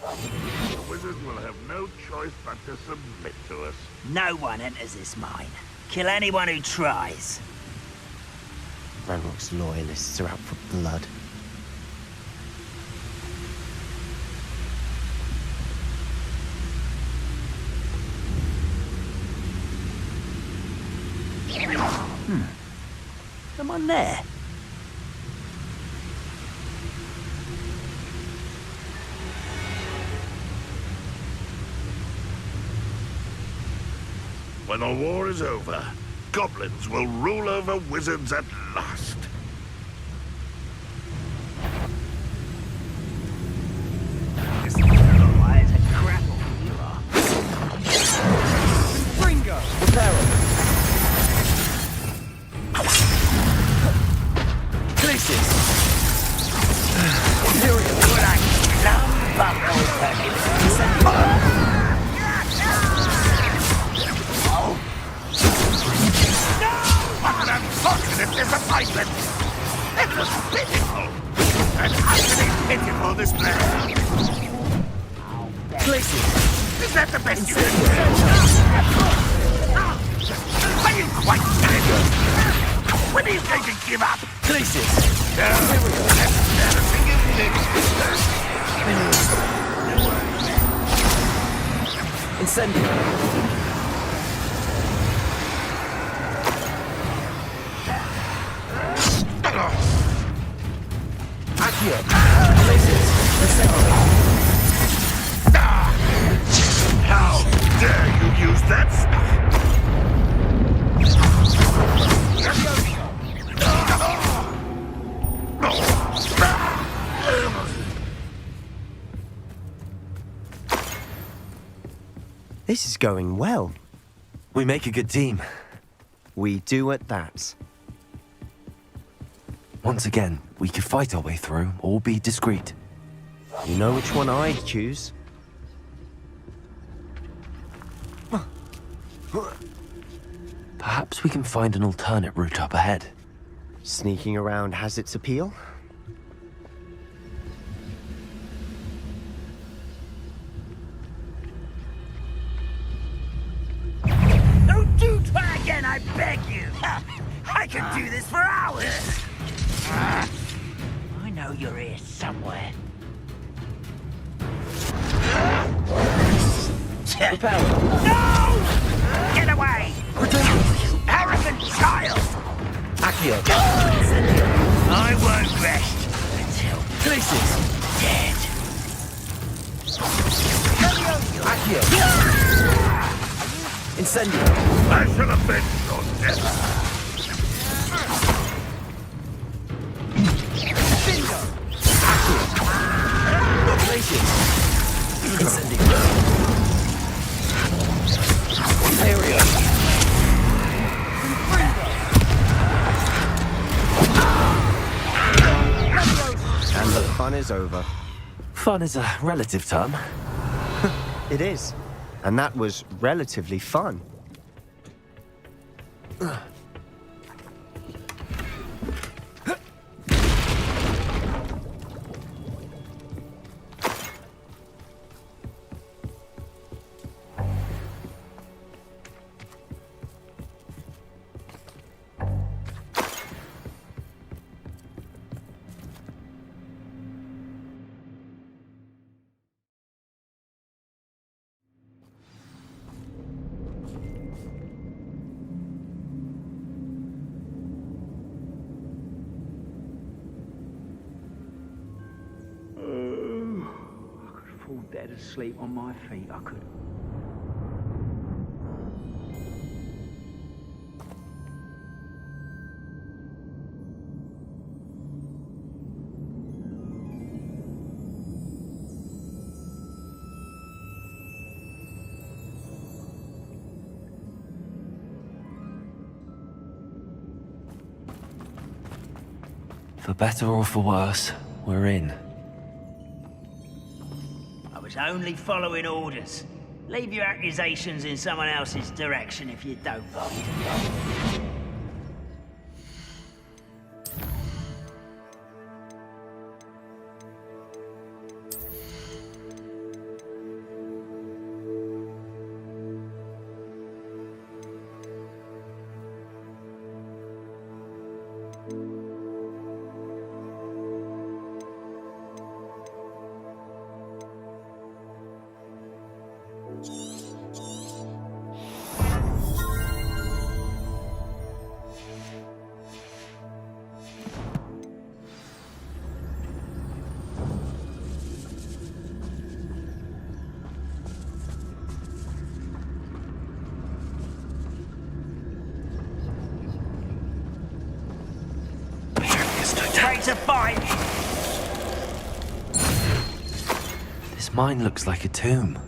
The wizard will have no choice but to submit to us. No one enters this mine. Kill anyone who tries. Ranrock's loyalists are out for blood. Someone there. When the war is over, goblins will rule over wizards at last. Otherwise, a crapple you are. Bringo! Repair him! Places! Imperial! Good I love buffalo perfume. What an unfortunate disappointment! It was pitiful! An utterly pitiful display! Places! Is that the best you can do? Are you quite dead? When are you going to give up? Places! No, that's embarrassing, isn't it? Incendio! Accio! Places! Incendio! How dare you use that stuff? This is going well. We make a good team. We do at that. Once again, we could fight our way through or be discreet. You know which one I'd choose? Perhaps we can find an alternate route up ahead. Sneaking around has its appeal. Don't do try again, I beg you. I could do this for hours. I know you're here somewhere. No! Get away! You arrogant child! Accio! I won't rest until Places! dead. Accio! Incendio! I shall avenge your death. Bingo! Accio! Places! Incendio! Area! And the fun is over. Fun is a relative term. It is. And that was relatively fun. Fall dead asleep on my feet, I could. For better or for worse, we're in. I was only following orders. Leave your accusations in someone else's direction if you don't mind. Ready to fight! This mine looks like a tomb.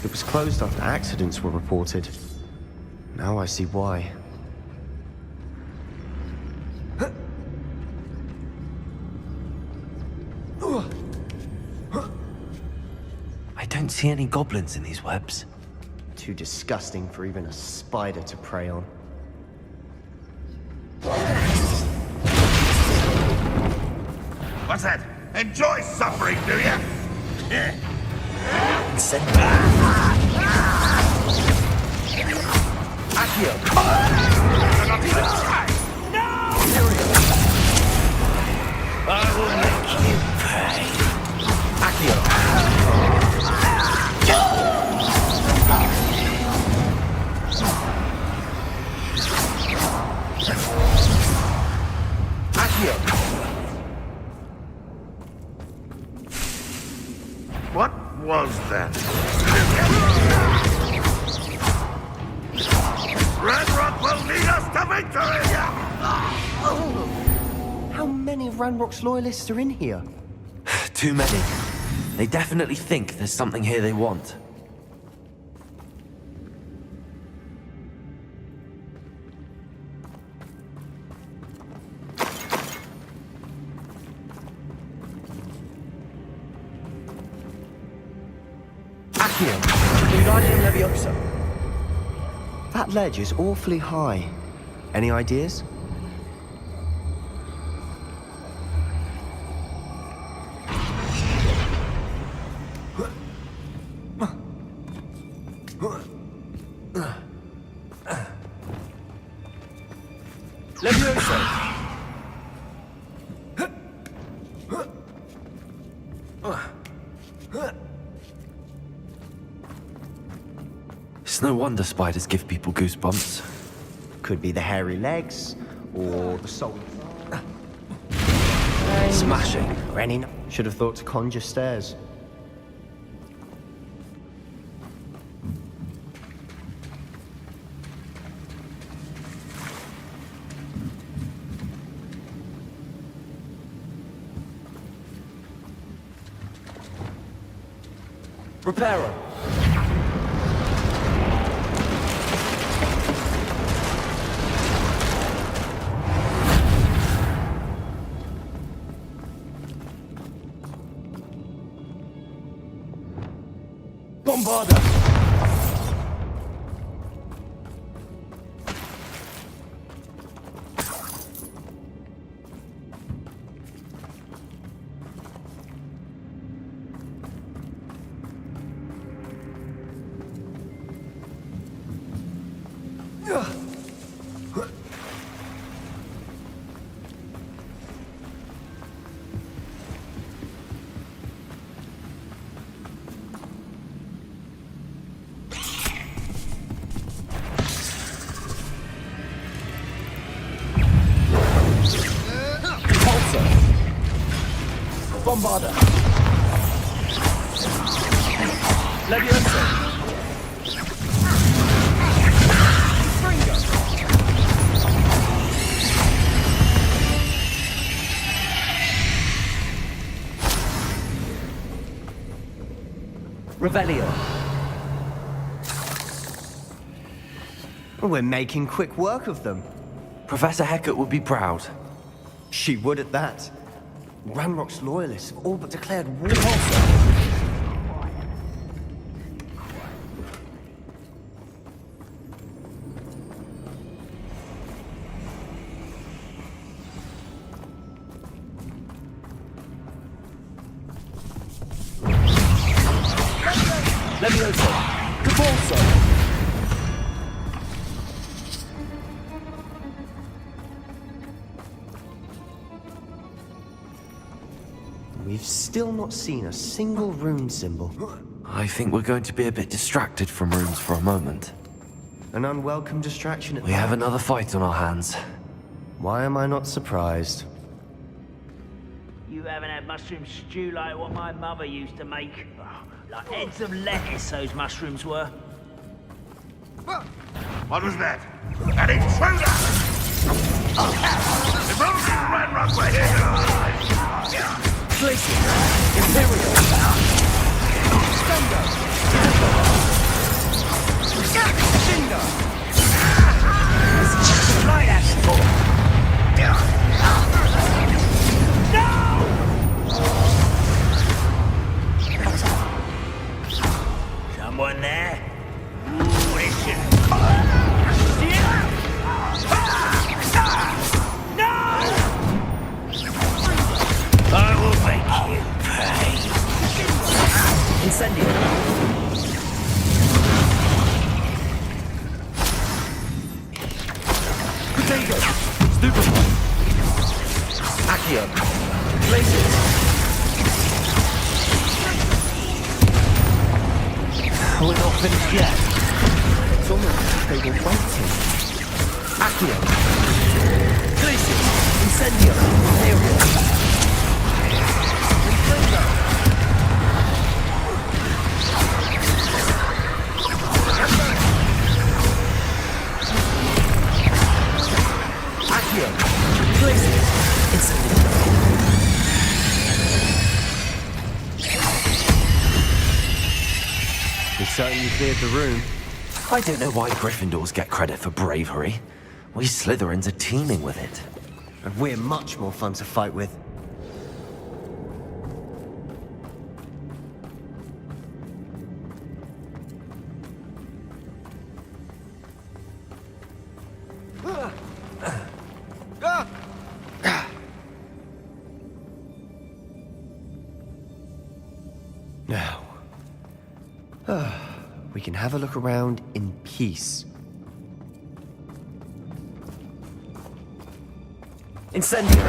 It was closed after accidents were reported. Now I see why. I don't see any goblins in these webs. Too disgusting for even a spider to prey on. What's that? Enjoy suffering, do you? Send Accio! Not even try! I will make you pay. Accio! Accio! What was that? Red Rock will lead us to victory! How many of Ranrock's loyalists are in here? Too many. They definitely think there's something here they want. That ledge is awfully high. Any ideas? It's no wonder spiders give people goosebumps. Could be the hairy legs, or the soul. Smashing. Or any. Should have thought to conjure stairs. Reparo. Bombarder! Bombarder. Leviosa. Springo. Revelio. We're making quick work of them. Professor Hecat would be proud. She would at that. Ranrock's loyalists have all but declared war. Levioso! Cabalso! We've still not seen a single rune symbol. I think we're going to be a bit distracted from runes for a moment. An unwelcome distraction at We have another fight on our hands. Why am I not surprised? You haven't had mushroom stew like what my mother used to make. Oh, like heads of lettuce, those mushrooms were. What was that? An intruder! If only Ranrock were here! Glacier! Imperial! Thunder! Cinder! Light Ashfall! Someone there? Ooh, this should... I will make you pay. Incendio! Potato! Stupefy! Accio! Glaciers! We're not finished yet. It's almost as if they were waiting. Accio! Glaciers! Incendio! Aerial! We certainly cleared the room. I don't know why Gryffindors get credit for bravery. We Slytherins are teeming with it. And we're much more fun to fight with. Now, we can have a look around in peace. Incendio!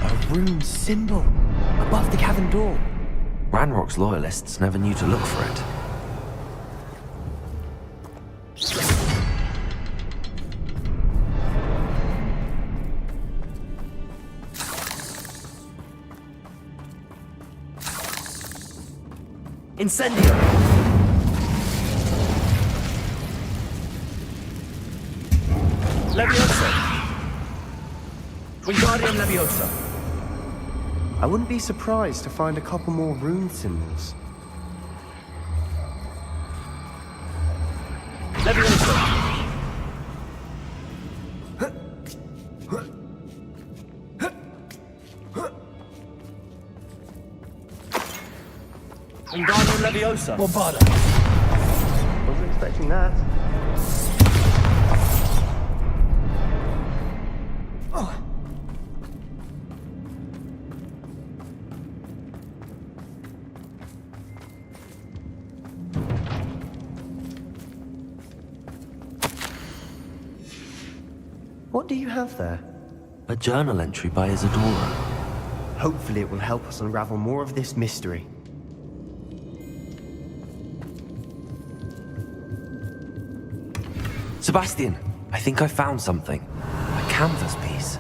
A rune symbol above the cavern door. Ranrock's loyalists never knew to look for it. Incendio! Leviosa! Wingardium Leviosa! I wouldn't be surprised to find a couple more rune symbols. Leviosa! Wingardium Leviosa! Bombarda! Wasn't expecting that. What do you have there? A journal entry by Isadora. Hopefully it will help us unravel more of this mystery. Sebastian, I think I found something. A canvas piece.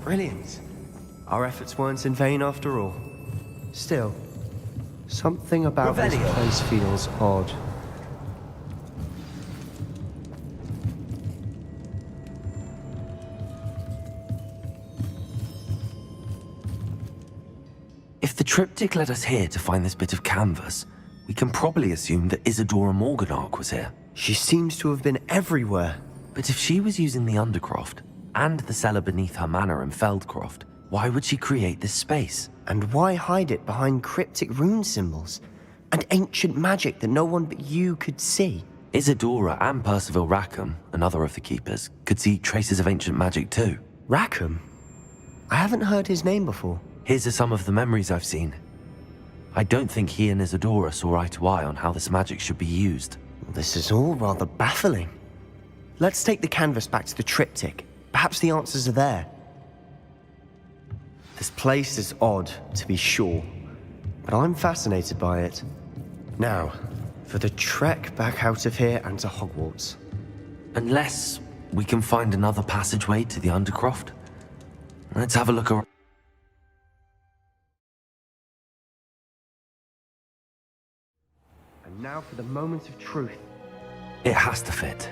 Brilliant. Our efforts weren't in vain after all. Still, something about this Revelio. place feels odd. If the the triptych led us here to find this bit of canvas, we can probably assume that Isadora Morganach was here. She seems to have been everywhere. But if she was using the Undercroft and the cellar beneath her manor in Feldcroft, why would she create this space? And why hide it behind cryptic rune symbols and ancient magic that no one but you could see? Isadora and Percival Rackham, another of the keepers, could see traces of ancient magic too. Rackham? I haven't heard his name before. His are some of the memories I've seen. I don't think he and Isadora saw eye to eye on how this magic should be used. This is all rather baffling. Let's take the canvas back to the triptych. Perhaps the answers are there. This place is odd, to be sure, but I'm fascinated by it. Now, for the trek back out of here and to Hogwarts. Unless we can find another passageway to the Undercroft. Let's have a look around. And now for the moment of truth. It has to fit.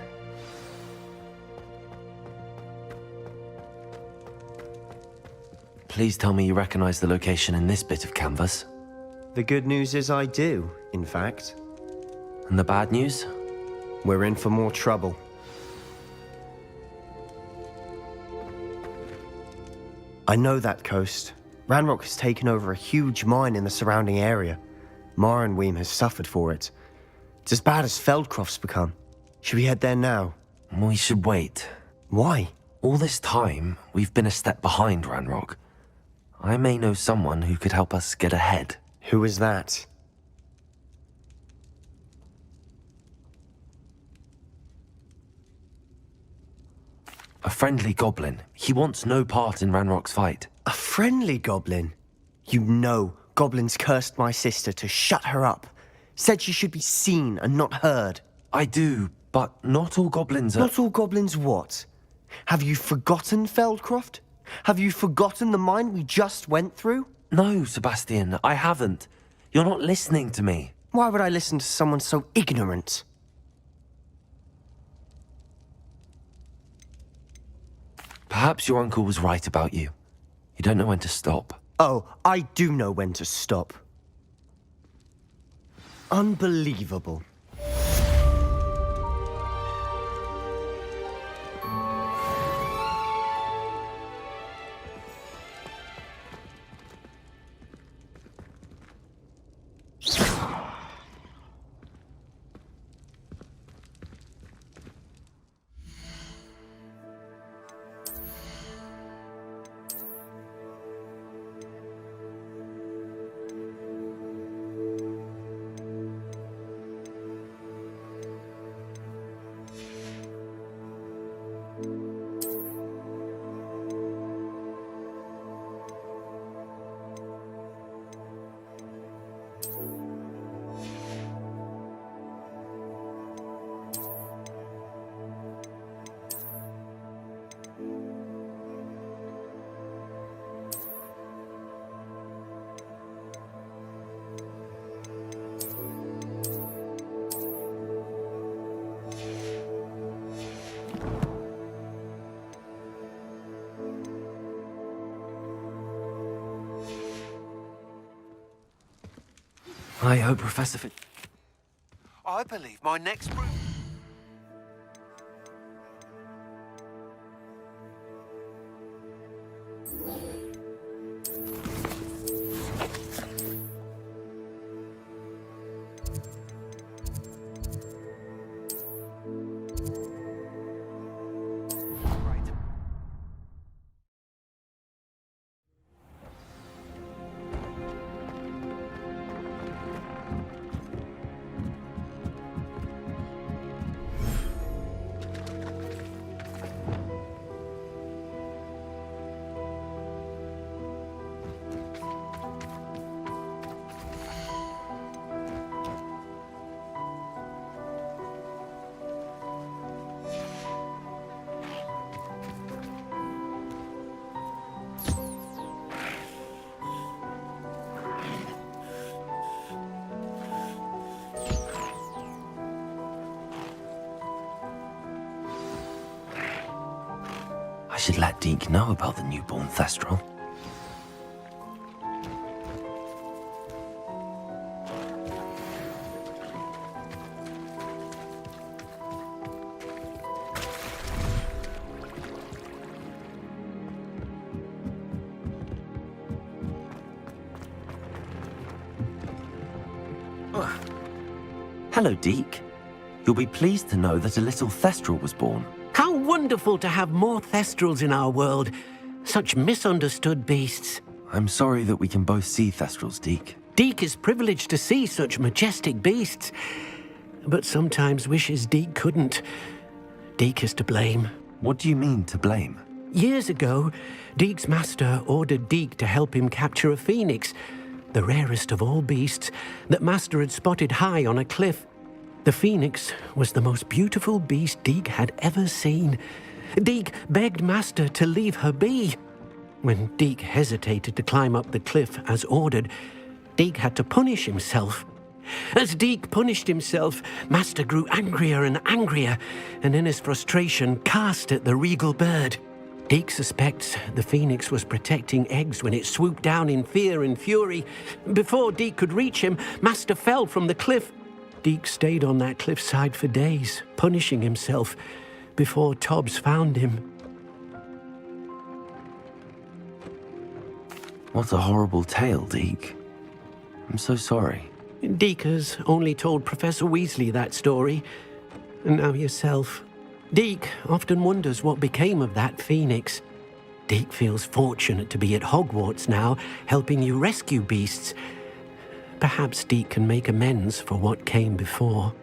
Please tell me you recognize the location in this bit of canvas. The good news is I do, in fact. And the bad news? We're in for more trouble. I know that coast. Ranrock has taken over a huge mine in the surrounding area. Mornweem has suffered for it. It's as bad as Feldcroft's become. Should we head there now? We should wait. Why? All this time, we've been a step behind Ranrock. I may know someone who could help us get ahead. Who is that? A friendly goblin. He wants no part in Ranrock's fight. A friendly goblin? You know, goblins cursed my sister to shut her up. Said she should be seen and not heard. I do, but not all goblins are... Not all goblins what? Have you forgotten Feldcroft? Have you forgotten the mine we just went through? No, Sebastian, I haven't. You're not listening to me. Why would I listen to someone so ignorant? Perhaps your uncle was right about you. You don't know when to stop. Oh, I do know when to stop. Unbelievable. I hope Professor Fit... I believe my next... I should let Deke know about the newborn Thestral. Hello, Deke. You'll be pleased to know that a little Thestral was born. How wonderful to have more Thestrals in our world. Such misunderstood beasts. I'm sorry that we can both see Thestrals, Deke. Deke is privileged to see such majestic beasts, but sometimes wishes Deke couldn't. Deke is to blame. What do you mean, to blame? Years ago, Deke's master ordered Deke to help him capture a phoenix, the rarest of all beasts that master had spotted high on a cliff. The phoenix was the most beautiful beast Deke had ever seen. Deke begged master to leave her be. When Deke hesitated to climb up the cliff as ordered, Deke had to punish himself. As Deke punished himself, master grew angrier and angrier, and in his frustration cast at the regal bird. Deke suspects the phoenix was protecting eggs when it swooped down in fear and fury. Before Deke could reach him, master fell from the cliff. Deke stayed on that cliffside for days, punishing himself, before Tobbs found him. What a horrible tale, Deke. I'm so sorry. Deke has only told Professor Weasley that story, and now yourself. Deke often wonders what became of that phoenix. Deke feels fortunate to be at Hogwarts now, helping you rescue beasts. Perhaps Deke can make amends for what came before.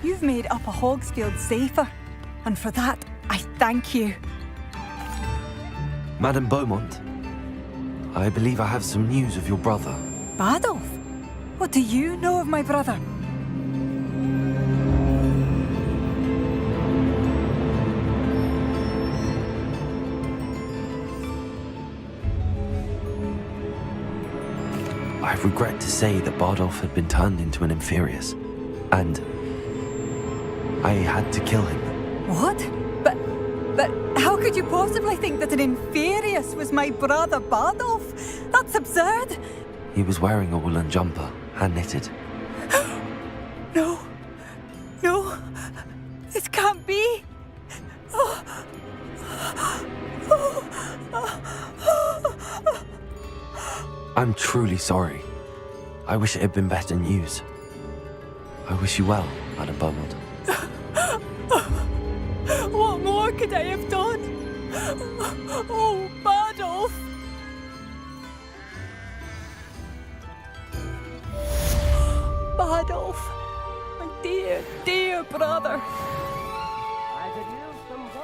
You've made Upper Hogsfield safer, and for that, I thank you. Madame Beaumont, I believe I have some news of your brother. Badolf? What do you know of my brother? I regret to say that Bardolph had been turned into an Inferius, and I had to kill him. What? But how could you possibly think that an Inferius was my brother Bardolph? That's absurd. He was wearing a woolen jumper, hand-knitted. No. No. This can't be. I'm truly sorry. I wish it had been better news. I wish you well, Madame Beaumont. What more could I have done? Oh, Bardolph! Bardolph, my dear, dear brother. I could use some gold.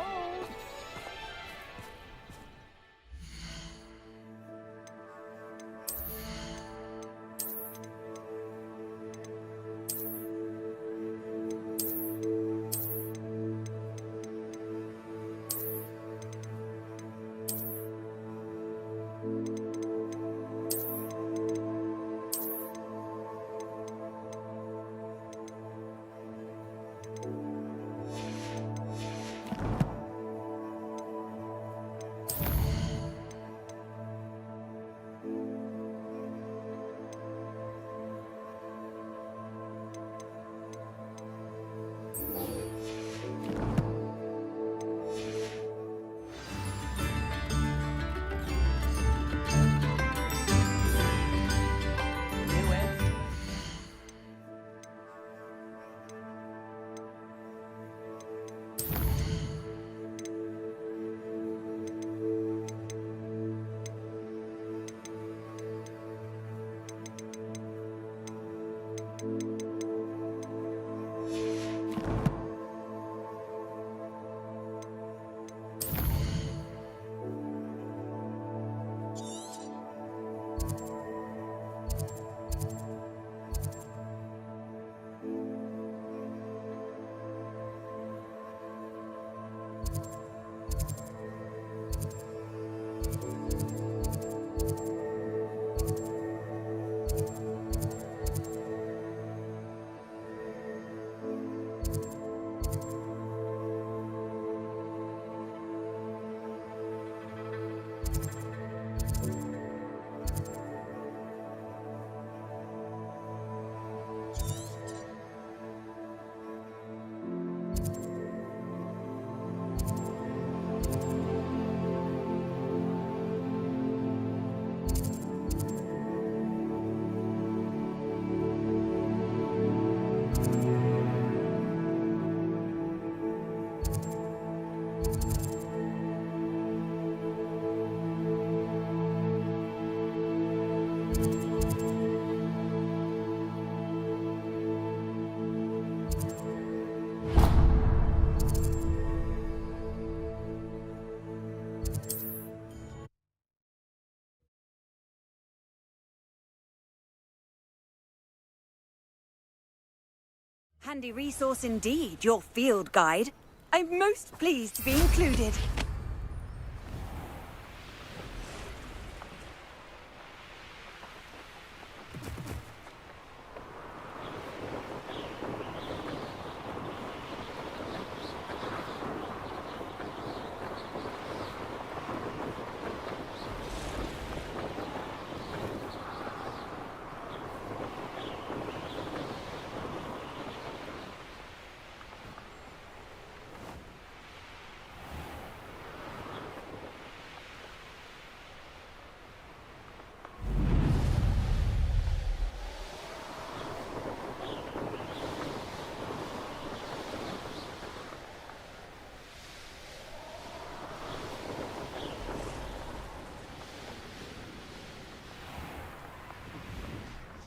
Handy resource indeed, your field guide. I'm most pleased to be included.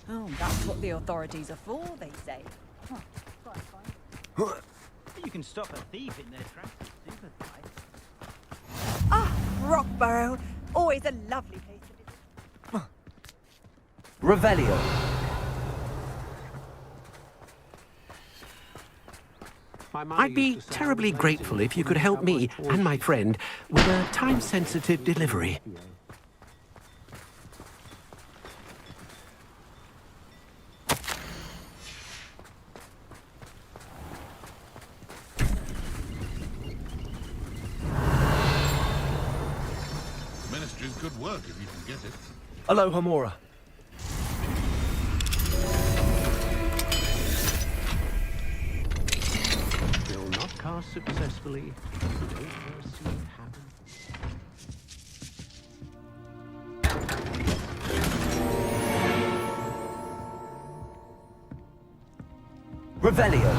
Oh, that's what the authorities are for, they say. You can stop a thief in their tracks. Sympathise. Ah, Rockborough. Always a lovely place to visit. Revelio. I'd be terribly grateful if you could help me and my friend with a time-sensitive delivery. Ministry's good work if you can get it. Aloha Mora. Will not cast successfully. Don't foresee it happen. Revelio.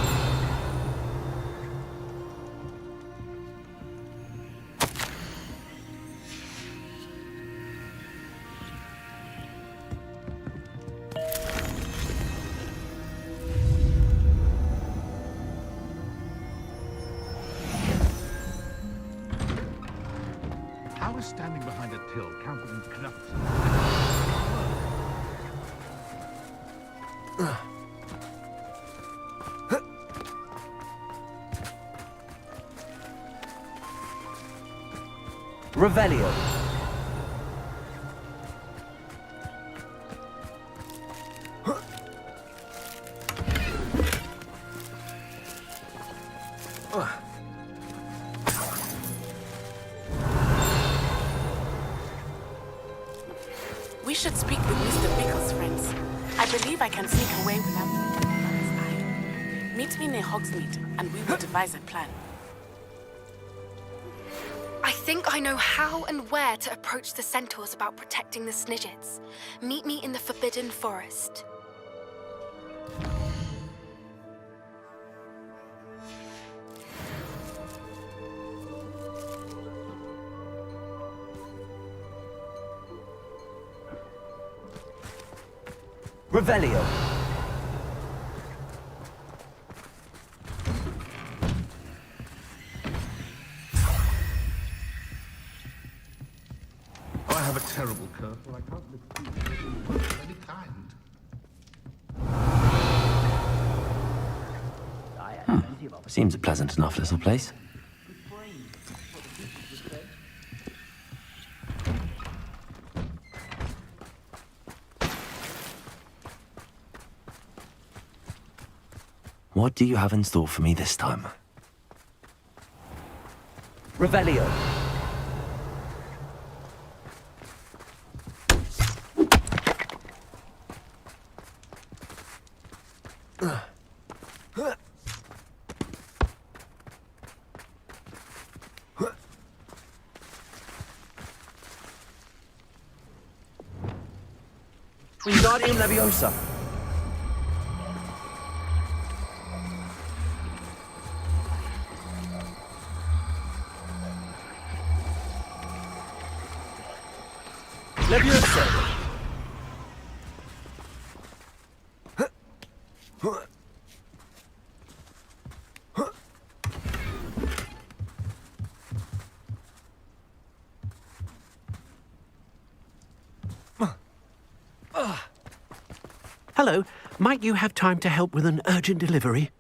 How is standing behind a till counted in Knutson? Revelio. We should speak with Mr. Bickle's friends. I believe I can sneak away without his eye. Meet me near Hogsmeade, and we will devise a plan. I think I know how and where to approach the centaurs about protecting the Snidgets. Meet me in the Forbidden Forest. Revelio. I have a terrible curse, but I can't look too good of any kind. Seems a pleasant enough little place. What do you have in store for me this time? Revelio. Wingardium Leviosa. Leviosa. Hello, might you have time to help with an urgent delivery?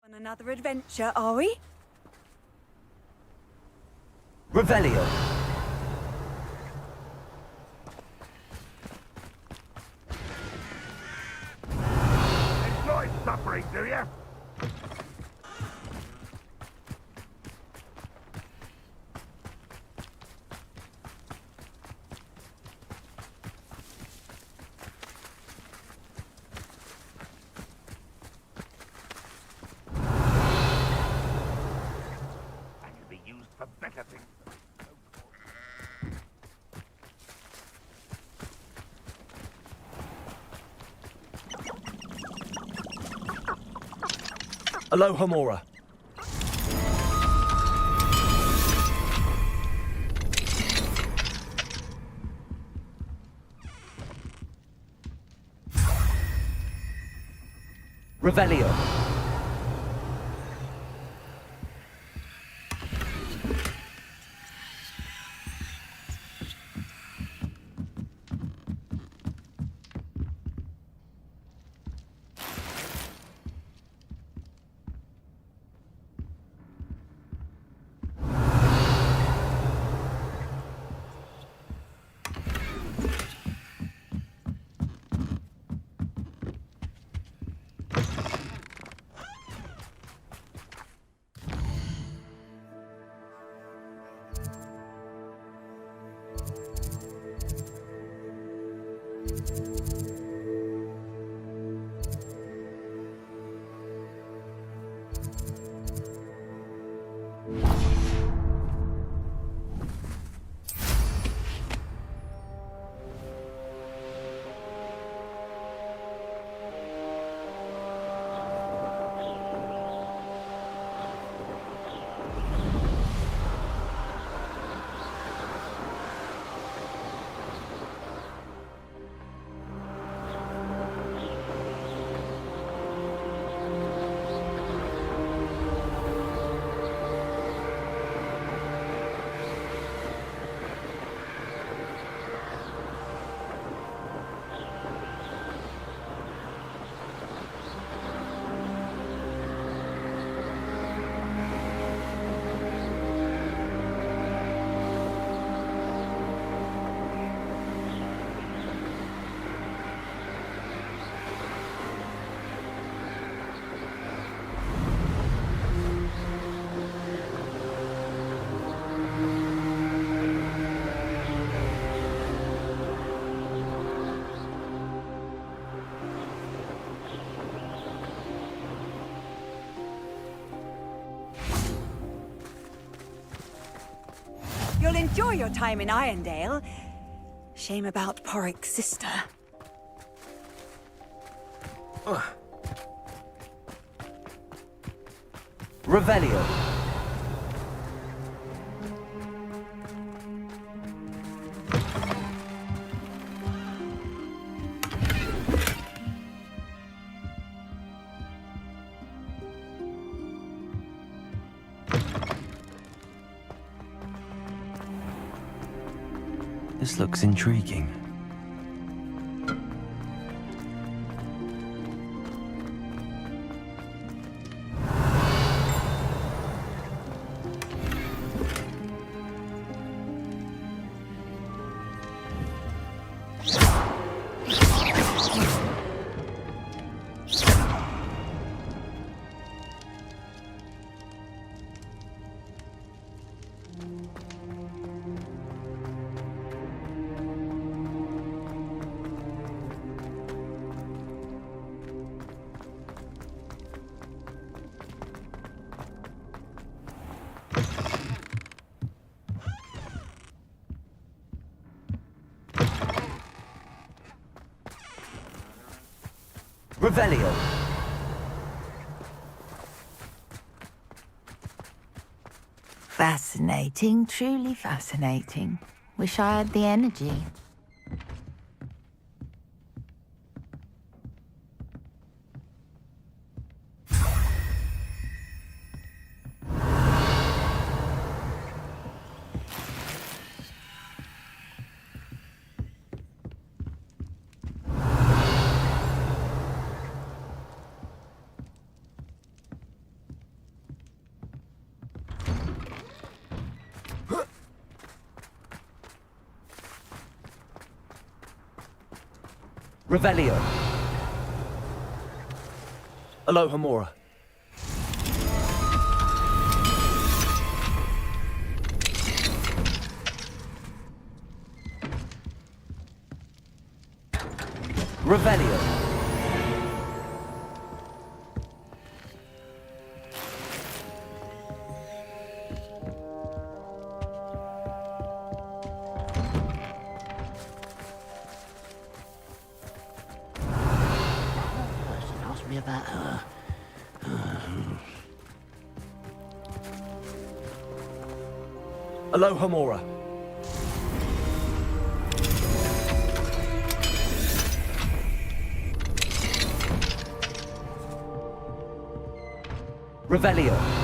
On another adventure, are we? Revelio. Enjoy suffering, do you? For better things. Aloha Mora. Revelio. You'll enjoy your time in Irondale. Shame about Porrick's sister. Revelio. This looks intriguing. Revelio. Fascinating, truly fascinating. Wish I had the energy. Revelio. Aloha Mora. Revelio. Ask me about her. Aloha Mora. Revelio.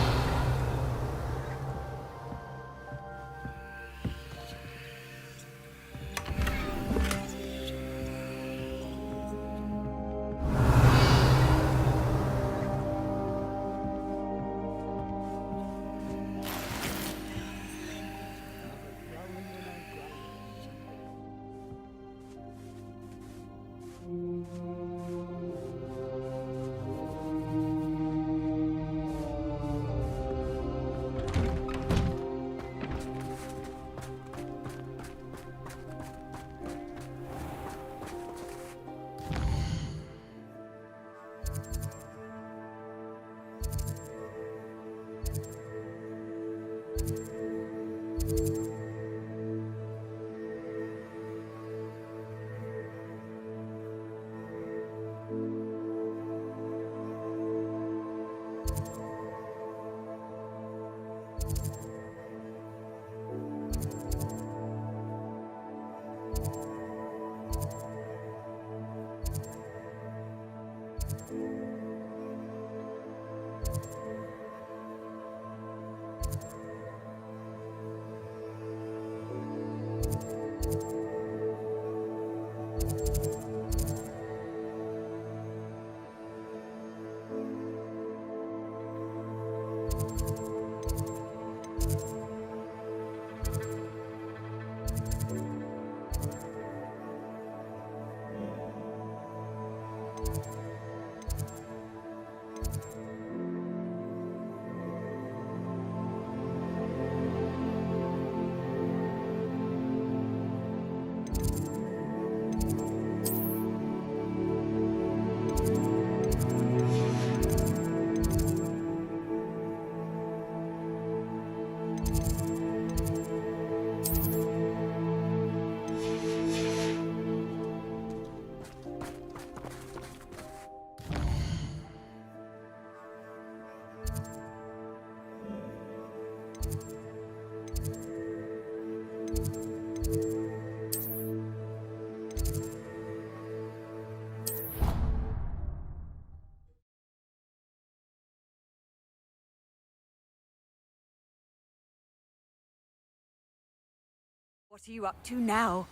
What are you up to now?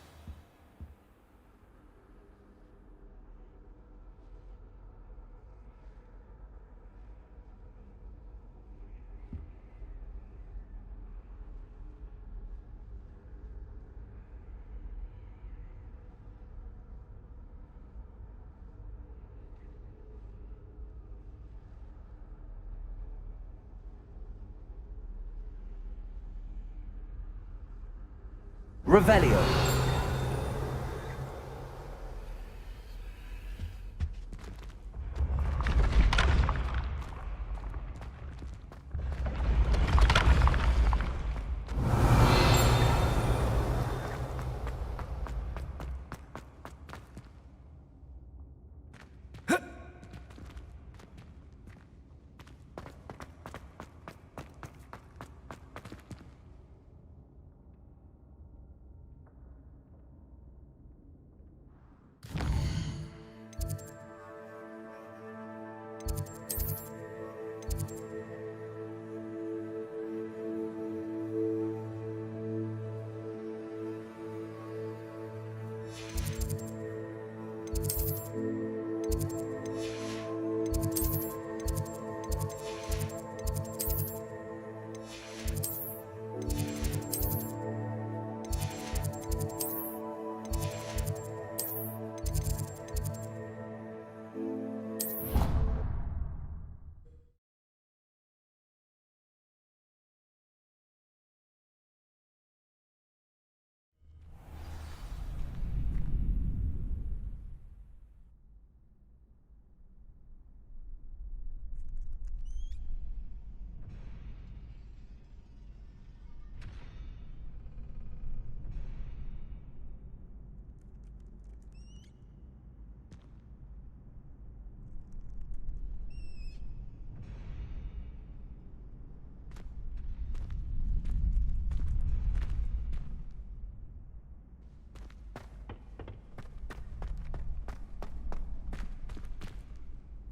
Revelio.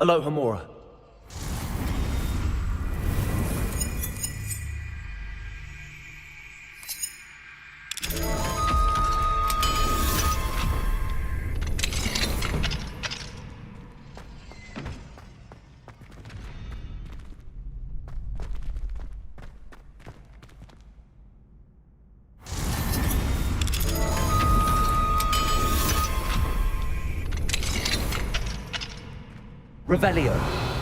Aloha Mora. Revelio.